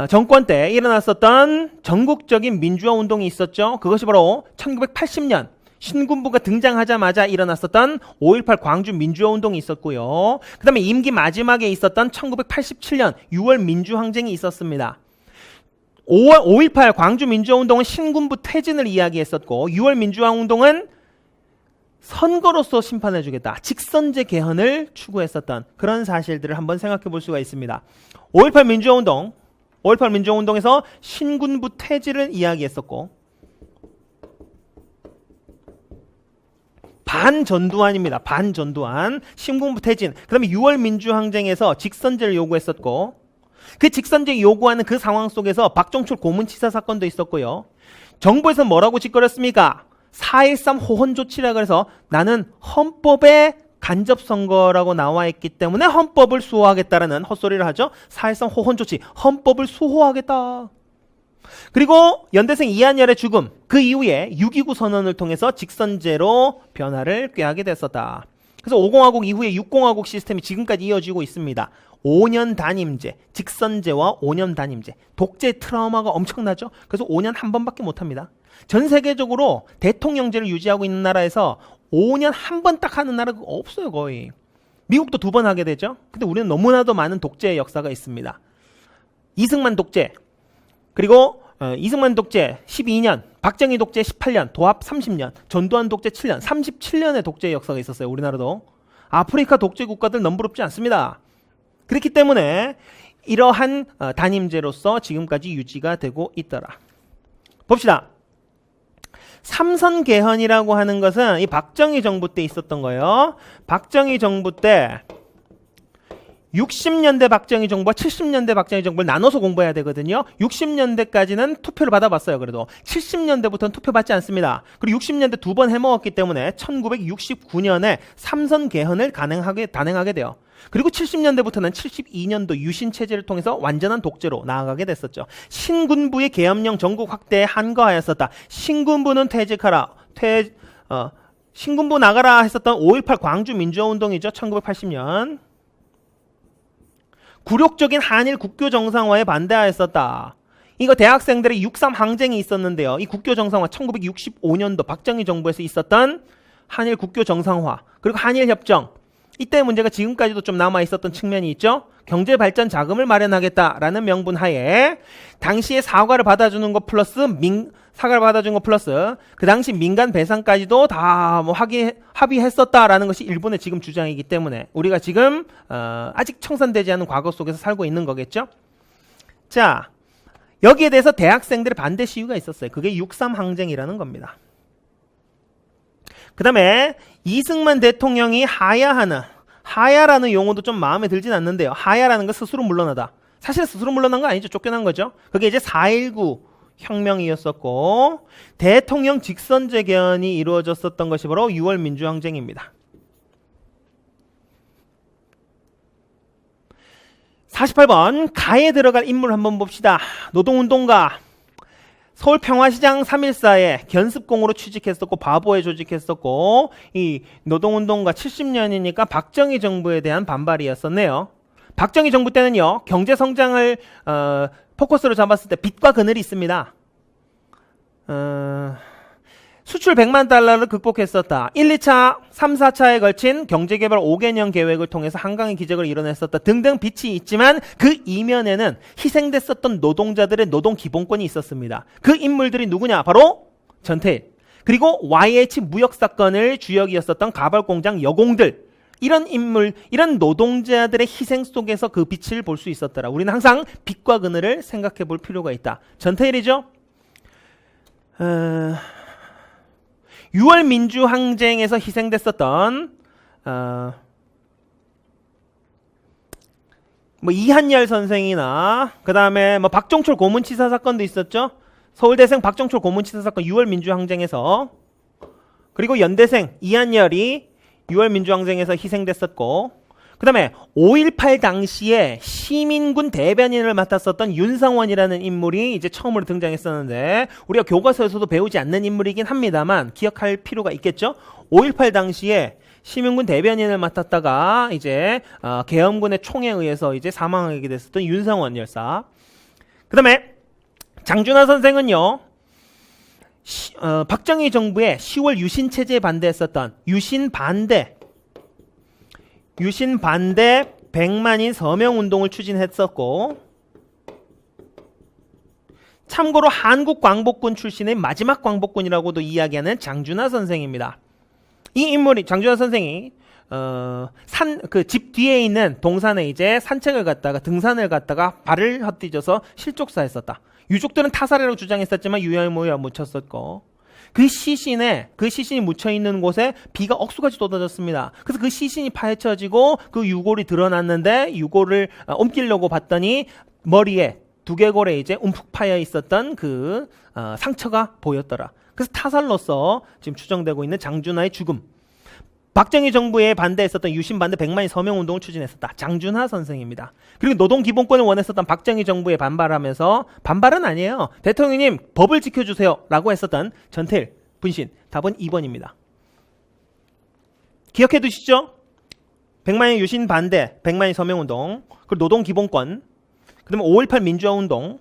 [SPEAKER 1] 정권 때 일어났었던 전국적인 민주화 운동이 있었죠. 그것이 바로 1980년 신군부가 등장하자마자 일어났었던 5.18 광주 민주화 운동이 있었고요. 그 다음에 임기 마지막에 있었던 1987년 6월 민주항쟁이 있었습니다. 5.18 광주 민주화 운동은 신군부 퇴진을 이야기했었고 6월 민주화 운동은 선거로서 심판해주겠다. 직선제 개헌을 추구했었던 그런 사실들을 한번 생각해 볼 수가 있습니다. 5.18 민주화 운동에서 신군부 퇴진을 이야기했었고 반전두환입니다. 반전두환, 신군부 퇴진. 그 다음에 6월 민주항쟁에서 직선제를 요구했었고 그 직선제 요구하는 그 상황 속에서 박정철 고문치사 사건도 있었고요. 정부에서 뭐라고 짓거렸습니까? 4.13 호헌 조치라 그래서 나는 헌법에 간접선거라고 나와 있기 때문에 헌법을 수호하겠다라는 헛소리를 하죠. 4.13 호헌 조치, 헌법을 수호하겠다. 그리고 연대생 이한열의 죽음, 그 이후에 6.29 선언을 통해서 직선제로 변화를 꾀하게 됐었다. 그래서 5공화국 이후에 6공화국 시스템이 지금까지 이어지고 있습니다. 5년 단임제, 직선제와 5년 단임제. 독재 트라우마가 엄청나죠? 그래서 5년 한 번밖에 못합니다. 전 세계적으로 대통령제를 유지하고 있는 나라에서 5년 한 번 딱 하는 나라가 없어요, 거의. 미국도 2번 하게 되죠? 근데 우리는 너무나도 많은 독재의 역사가 있습니다. 이승만 독재, 그리고 이승만 독재 12년, 박정희 독재 18년, 도합 30년, 전두환 독재 7년, 37년의 독재의 역사가 있었어요, 우리나라도. 아프리카 독재 국가들 넘부럽지 않습니다. 그렇기 때문에 이러한 단임제로서 지금까지 유지가 되고 있더라. 봅시다. 삼선 개헌이라고 하는 것은 이 박정희 정부 때 있었던 거예요. 박정희 정부 때 60년대 박정희 정부와 70년대 박정희 정부를 나눠서 공부해야 되거든요. 60년대까지는 투표를 받아봤어요. 그래도 70년대부터는 투표 받지 않습니다. 그리고 60년대 2번 해먹었기 때문에 1969년에 삼선 개헌을 단행하게 돼요. 그리고 70년대부터는 72년도 유신 체제를 통해서 완전한 독재로 나아가게 됐었죠. 신군부의 계엄령 전국 확대에 한거하였었다. 신군부는 퇴직하라. 신군부 나가라 했었던 5.18 광주 민주화 운동이죠. 1980년. 굴욕적인 한일 국교 정상화에 반대하였었다. 이거 대학생들의 6.3 항쟁이 있었는데요. 이 국교 정상화 1965년도 박정희 정부에서 있었던 한일 국교 정상화 그리고 한일 협정, 이때 문제가 지금까지도 좀 남아있었던 측면이 있죠. 경제발전 자금을 마련하겠다라는 명분 하에 당시에 사과를 받아주는 것 플러스 그 당시 민간 배상까지도 다 뭐 합의했었다라는 것이 일본의 지금 주장이기 때문에 우리가 지금 아직 청산되지 않은 과거 속에서 살고 있는 거겠죠. 자, 여기에 대해서 대학생들의 반대 시위가 있었어요. 그게 6.3 항쟁이라는 겁니다. 그 다음에 이승만 대통령이 하야라는 용어도 좀 마음에 들진 않는데요. 하야라는 건 스스로 물러나다. 사실 스스로 물러난 거 아니죠. 쫓겨난 거죠. 그게 이제 4.19 혁명이었었고 대통령 직선제 개헌이 이루어졌었던 것이 바로 6월 민주항쟁입니다. 48번 가에 들어갈 인물 한번 봅시다. 노동운동가, 서울평화시장 3.14에 견습공으로 취직했었고 바보에 조직했었고 이 노동운동가 70년이니까 박정희 정부에 대한 반발이었었네요. 박정희 정부 때는요 경제성장을 포커스로 잡았을 때 빛과 그늘이 있습니다. 수출 100만 달러를 극복했었다. 1, 2차, 3, 4차에 걸친 경제개발 5개년 계획을 통해서 한강의 기적을 이뤄냈었다. 등등 빛이 있지만 그 이면에는 희생됐었던 노동자들의 노동 기본권이 있었습니다. 그 인물들이 누구냐? 바로 전태일. 그리고 YH 무역사건을 주역이었었던 가발공장 여공들. 이런 인물, 이런 노동자들의 희생 속에서 그 빛을 볼 수 있었더라. 우리는 항상 빛과 그늘을 생각해 볼 필요가 있다. 전태일이죠. 6월 민주항쟁에서 희생됐었던 뭐 이한열 선생이나 그 다음에 뭐 박종철 고문치사 사건도 있었죠. 서울대생 박종철 고문치사 사건 6월 민주항쟁에서, 그리고 연대생 이한열이 6월 민주항쟁에서 희생됐었고, 그 다음에 5.18 당시에 시민군 대변인을 맡았었던 윤상원이라는 인물이 이제 처음으로 등장했었는데 우리가 교과서에서도 배우지 않는 인물이긴 합니다만 기억할 필요가 있겠죠. 5.18 당시에 시민군 대변인을 맡았다가 이제 계엄군의 총에 의해서 이제 사망하게 됐었던 윤상원 열사. 그 다음에 장준하 선생은요, 박정희 정부의 10월 유신체제에 반대했었던 유신반대 백만인 서명운동을 추진했었고, 참고로 한국 광복군 출신의 마지막 광복군이라고도 이야기하는 장준하 선생입니다. 이 인물이, 장준하 선생이 그 집 뒤에 있는 동산에 이제 등산을 갔다가 발을 헛디뎌서 실족사했었다. 유족들은 타살이라고 주장했었지만 유야무야 묻혔었고, 그 시신이 묻혀 있는 곳에 비가 억수같이 쏟아졌습니다. 그래서 그 시신이 파헤쳐지고 그 유골이 드러났는데, 유골을 옮기려고 봤더니 머리에 두개골에 이제 움푹 파여 있었던 그 상처가 보였더라. 그래서 타살로서 지금 추정되고 있는 장준하의 죽음. 박정희 정부에 반대했었던 유신반대 백만인 서명운동을 추진했었다. 장준하 선생입니다. 그리고 노동기본권을 원했었던 박정희 정부에 반발하면서, 반발은 아니에요, 대통령님 법을 지켜주세요 라고 했었던 전태일 분신. 답은 2번입니다. 기억해 두시죠? 백만인 유신반대 백만인 서명운동, 그리고 노동기본권, 그 다음에 5.18 민주화운동,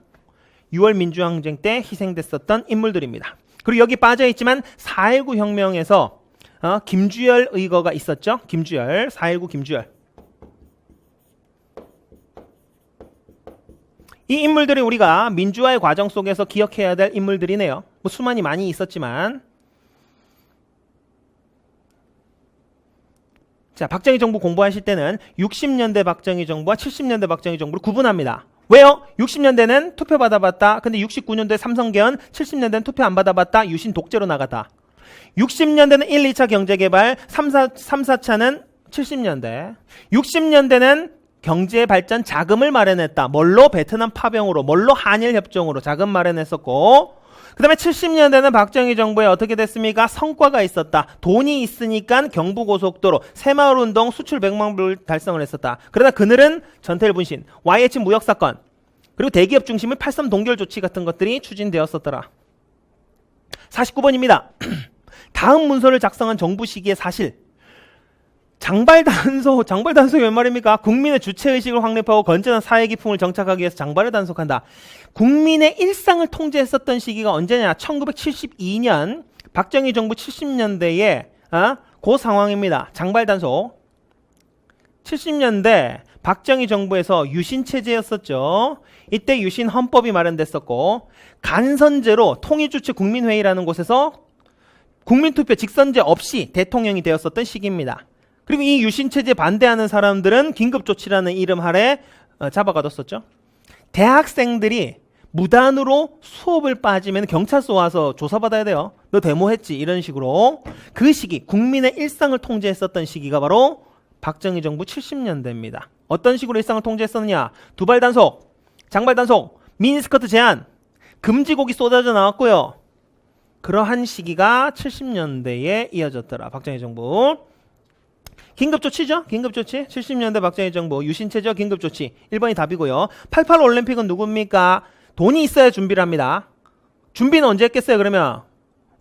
[SPEAKER 1] 6월 민주항쟁 때 희생됐었던 인물들입니다. 그리고 여기 빠져있지만 4.19 혁명에서 김주열 의거가 있었죠. 4.19 김주열. 이 인물들이 우리가 민주화의 과정 속에서 기억해야 될 인물들이네요. 뭐 수많이 많이 있었지만. 자, 박정희 정부 공부하실 때는 60년대 박정희 정부와 70년대 박정희 정부를 구분합니다. 왜요? 60년대는 투표 받아봤다. 근데 69년도에 삼성개헌, 70년대는 투표 안 받아봤다. 유신 독재로 나갔다. 60년대는 1, 2차 경제개발, 3, 4차는 70년대. 60년대는 경제 발전 자금을 마련했다. 뭘로? 베트남 파병으로, 뭘로? 한일 협정으로 자금 마련했었고, 그 다음에 70년대는 박정희 정부에 어떻게 됐습니까? 성과가 있었다. 돈이 있으니까 경부고속도로, 새마을운동, 수출 100만 불 달성을 했었다. 그러나 그늘은 전태일 분신, YH 무역사건, 그리고 대기업 중심의 8.3 동결 조치 같은 것들이 추진되었었더라. 49번입니다. 다음 문서를 작성한 정부 시기의 사실. 장발단속이 웬 말입니까? 국민의 주체의식을 확립하고 건전한 사회기풍을 정착하기 위해서 장발을 단속한다. 국민의 일상을 통제했었던 시기가 언제냐? 1972년 박정희 정부 70년대에 그 상황입니다. 장발단속. 70년대 박정희 정부에서 유신체제였었죠. 이때 유신 헌법이 마련됐었고, 간선제로 통일주체 국민회의라는 곳에서 국민투표 직선제 없이 대통령이 되었었던 시기입니다. 그리고 이 유신체제 반대하는 사람들은 긴급조치라는 이름 아래 잡아가뒀었죠. 대학생들이 무단으로 수업을 빠지면 경찰서 와서 조사받아야 돼요. 너 데모했지? 이런 식으로. 그 시기, 국민의 일상을 통제했었던 시기가 바로 박정희 정부 70년대입니다. 어떤 식으로 일상을 통제했었느냐? 두발 단속, 장발 단속, 미니스커트 제한, 금지곡이 쏟아져 나왔고요. 그러한 시기가 70년대에 이어졌더라. 박정희 정부. 긴급조치죠? 긴급조치. 70년대 박정희 정부 유신체제와 긴급조치. 1번이 답이고요. 88 올림픽은 누굽니까? 돈이 있어야 준비를 합니다. 준비는 언제 했겠어요? 그러면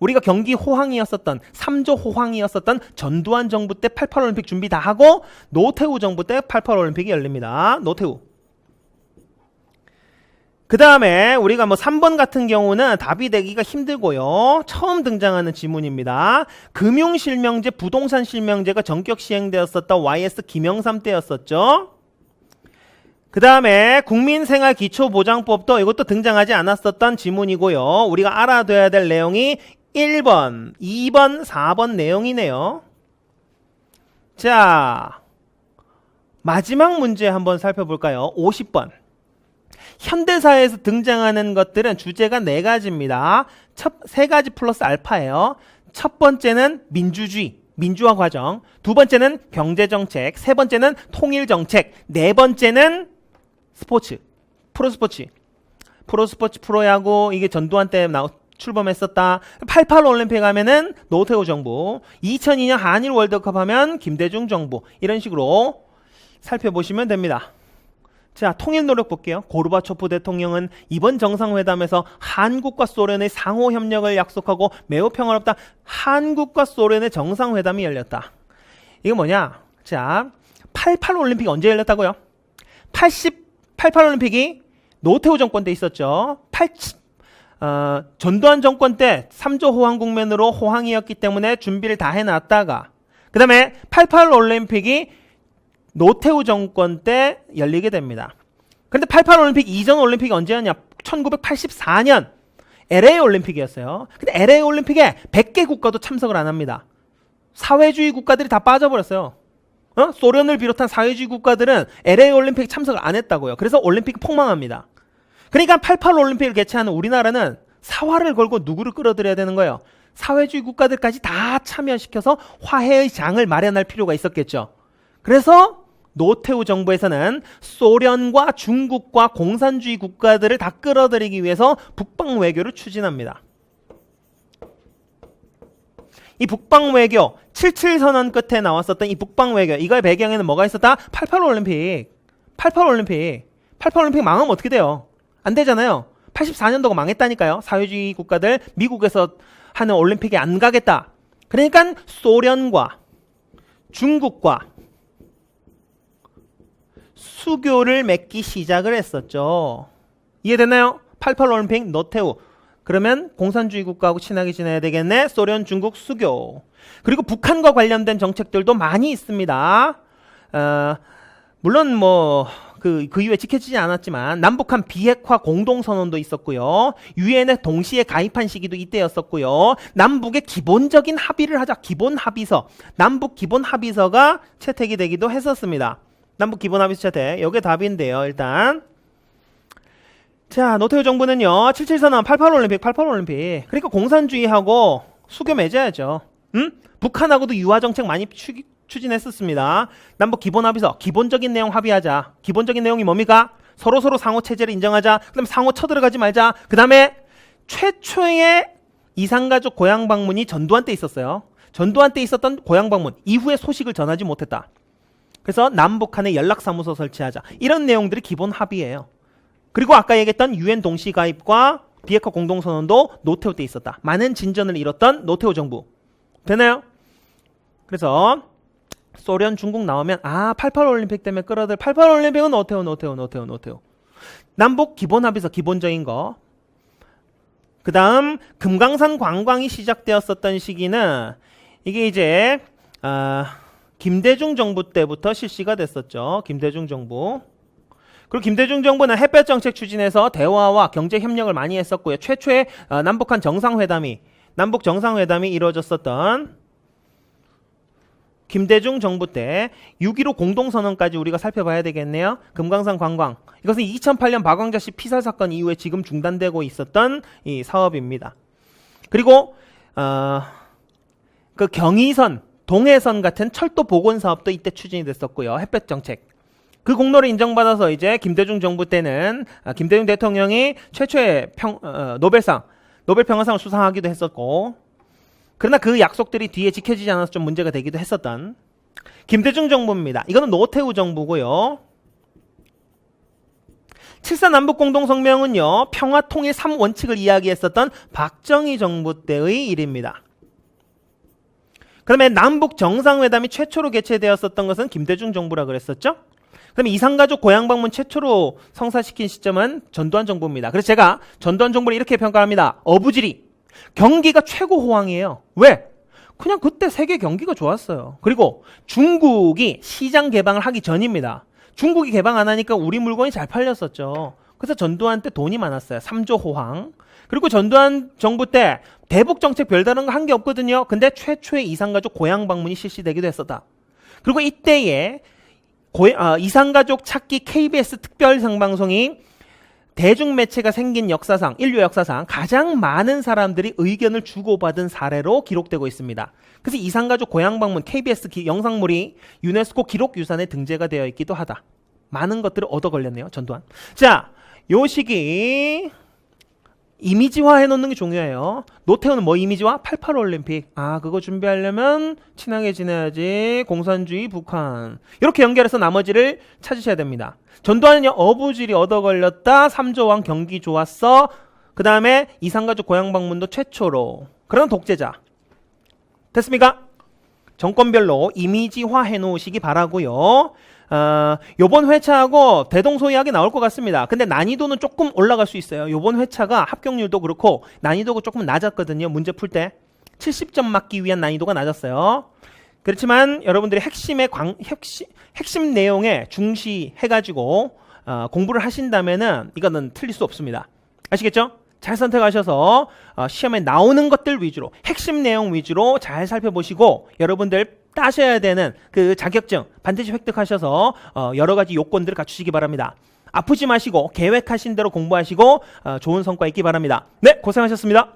[SPEAKER 1] 우리가 경기 호황이었었던, 3조 호황이었었던 전두환 정부 때 88 올림픽 준비 다 하고, 노태우 정부 때 88 올림픽이 열립니다. 노태우. 그 다음에 우리가 3번 같은 경우는 답이 되기가 힘들고요. 처음 등장하는 지문입니다. 금융실명제, 부동산실명제가 전격 시행되었었다. YS 김영삼 때였었죠. 그 다음에 국민생활기초보장법도 이것도 등장하지 않았었던 지문이고요. 우리가 알아둬야 될 내용이 1번, 2번, 4번 내용이네요. 자, 마지막 문제 한번 살펴볼까요? 50번. 현대사회에서 등장하는 것들은 주제가 4가지입니다. 3가지 플러스 알파예요. 첫 번째는 민주주의, 민주화 과정. 두 번째는 경제정책. 세 번째는 통일정책. 네 번째는 스포츠, 프로스포츠. 프로스포츠, 프로야구, 이게 전두환 때 출범했었다. 88 올림픽 하면은 노태우 정부. 2002년 한일 월드컵 하면 김대중 정부. 이런 식으로 살펴보시면 됩니다. 자, 통일 노력 볼게요. 고르바초프 대통령은 이번 정상회담에서 한국과 소련의 상호 협력을 약속하고 매우 평화롭다. 한국과 소련의 정상회담이 열렸다. 이거 뭐냐? 자, 88 올림픽이 언제 열렸다고요? 88 올림픽이 노태우 정권 때 있었죠. 전두환 정권 때 3조 호황 국면으로 호황이었기 때문에 준비를 다 해놨다가 그 다음에 88 올림픽이 노태우 정권 때 열리게 됩니다. 그런데 88 올림픽 이전 올림픽이 언제였냐? 1984년 LA 올림픽이었어요. 근데 LA 올림픽에 100개 국가도 참석을 안 합니다. 사회주의 국가들이 다 빠져버렸어요. 소련을 비롯한 사회주의 국가들은 LA 올림픽 참석을 안 했다고요. 그래서 올림픽이 폭망합니다. 그러니까 88 올림픽을 개최하는 우리나라는 사활을 걸고 누구를 끌어들여야 되는 거예요? 사회주의 국가들까지 다 참여시켜서 화해의 장을 마련할 필요가 있었겠죠. 그래서 노태우 정부에서는 소련과 중국과 공산주의 국가들을 다 끌어들이기 위해서 북방 외교를 추진합니다. 이 북방 외교, 77 선언 끝에 나왔었던 이 북방 외교, 이거의 배경에는 뭐가 있었다? 88 올림픽. 88 올림픽 망하면 어떻게 돼요? 안 되잖아요. 84년도가 망했다니까요. 사회주의 국가들 미국에서 하는 올림픽에 안 가겠다. 그러니까 소련과 중국과 수교를 맺기 시작을 했었죠. 이해되나요? 88 올림픽 노태우. 그러면 공산주의 국가하고 친하게 지내야 되겠네. 소련, 중국, 수교. 그리고 북한과 관련된 정책들도 많이 있습니다. 물론 그 이후에 지켜지지 않았지만 남북한 비핵화 공동선언도 있었고요. 유엔에 동시에 가입한 시기도 이때였었고요. 남북의 기본적인 합의를 하자. 기본 합의서. 남북 기본 합의서가 채택이 되기도 했었습니다. 남북 기본 합의서 채택. 이게 답인데요. 일단 자, 노태우 정부는요. 77선언, 88 올림픽. 그러니까 공산주의하고 수교 맺어야죠. 북한하고도 유화 정책 많이 추진했었습니다. 남북 기본 합의서, 기본적인 내용 합의하자. 기본적인 내용이 뭡니까? 서로서로 상호 체제를 인정하자. 그 다음에 상호 쳐들어가지 말자. 그 다음에 최초의 이산가족 고향 방문이 전두환 때 있었어요. 전두환 때 있었던 고향 방문 이후에 소식을 전하지 못했다. 그래서 남북한의 연락사무소 설치하자. 이런 내용들이 기본 합의예요. 그리고 아까 얘기했던 유엔 동시 가입과 비핵화 공동선언도 노태우 때 있었다. 많은 진전을 이뤘던 노태우 정부. 되나요? 그래서 소련, 중국 나오면 88 올림픽 때문에 끌어들 88 올림픽은 노태우. 남북 기본 합의서 기본적인 거. 그 다음 금강산 관광이 시작되었었던 시기는 이게 이제 김대중 정부 때부터 실시가 됐었죠. 김대중 정부. 그리고 김대중 정부는 햇볕 정책 추진해서 대화와 경제 협력을 많이 했었고요. 최초의 남북한 정상회담이 남북 정상회담이 이루어졌었던 김대중 정부 때 6.15 공동선언까지 우리가 살펴봐야 되겠네요. 금강산 관광. 이것은 2008년 박광자 씨 피살 사건 이후에 지금 중단되고 있었던 이 사업입니다. 그리고 그 경의선, 동해선 같은 철도 복원 사업도 이때 추진이 됐었고요. 햇볕 정책. 그 공로를 인정받아서 이제 김대중 정부 때는 김대중 대통령이 최초의 노벨상, 노벨평화상을 수상하기도 했었고, 그러나 그 약속들이 뒤에 지켜지지 않아서 좀 문제가 되기도 했었던 김대중 정부입니다. 이거는 노태우 정부고요. 7.4 남북공동성명은요, 평화 통일 3원칙을 이야기했었던 박정희 정부 때의 일입니다. 그 다음에 남북 정상회담이 최초로 개최되었었던 것은 김대중 정부라 그랬었죠. 그 다음에 이산가족 고향 방문 최초로 성사시킨 시점은 전두환 정부입니다. 그래서 제가 전두환 정부를 이렇게 평가합니다. 어부지리. 경기가 최고 호황이에요. 왜? 그냥 그때 세계 경기가 좋았어요. 그리고 중국이 시장 개방을 하기 전입니다. 중국이 개방 안 하니까 우리 물건이 잘 팔렸었죠. 그래서 전두환 때 돈이 많았어요. 3조 호황. 그리고 전두환 정부 때 대북 정책 별다른 거 한 게 없거든요. 근데 최초의 이산가족 고향 방문이 실시되기도 했었다. 그리고 이때에 이산가족 찾기 KBS 특별생방송이 대중매체가 생긴 역사상, 인류 역사상 가장 많은 사람들이 의견을 주고받은 사례로 기록되고 있습니다. 그래서 이산가족 고향 방문 KBS 영상물이 유네스코 기록유산에 등재가 되어 있기도 하다. 많은 것들을 얻어 걸렸네요. 전두환. 자, 요 시기 이미지화 해놓는 게 중요해요. 노태우는 뭐 이미지화? 88 올림픽. 그거 준비하려면 친하게 지내야지. 공산주의 북한. 이렇게 연결해서 나머지를 찾으셔야 됩니다. 전두환은요, 어부질이 얻어 걸렸다. 3조왕 경기 좋았어. 그 다음에 이산가족 고향 방문도 최초로. 그런 독재자. 됐습니까? 정권별로 이미지화 해놓으시기 바라고요. 요번 회차하고 대동소이하게 나올 것 같습니다. 근데 난이도는 조금 올라갈 수 있어요. 요번 회차가 합격률도 그렇고 난이도가 조금 낮았거든요. 문제 풀 때 70점 맞기 위한 난이도가 낮았어요. 그렇지만 여러분들이 핵심 내용에 중시해가지고 공부를 하신다면은 이거는 틀릴 수 없습니다. 아시겠죠? 잘 선택하셔서 시험에 나오는 것들 위주로, 핵심 내용 위주로 잘 살펴보시고 여러분들 따셔야 되는 그 자격증 반드시 획득하셔서 여러 가지 요건들을 갖추시기 바랍니다. 아프지 마시고 계획하신 대로 공부하시고 좋은 성과 있기 바랍니다. 네, 고생하셨습니다.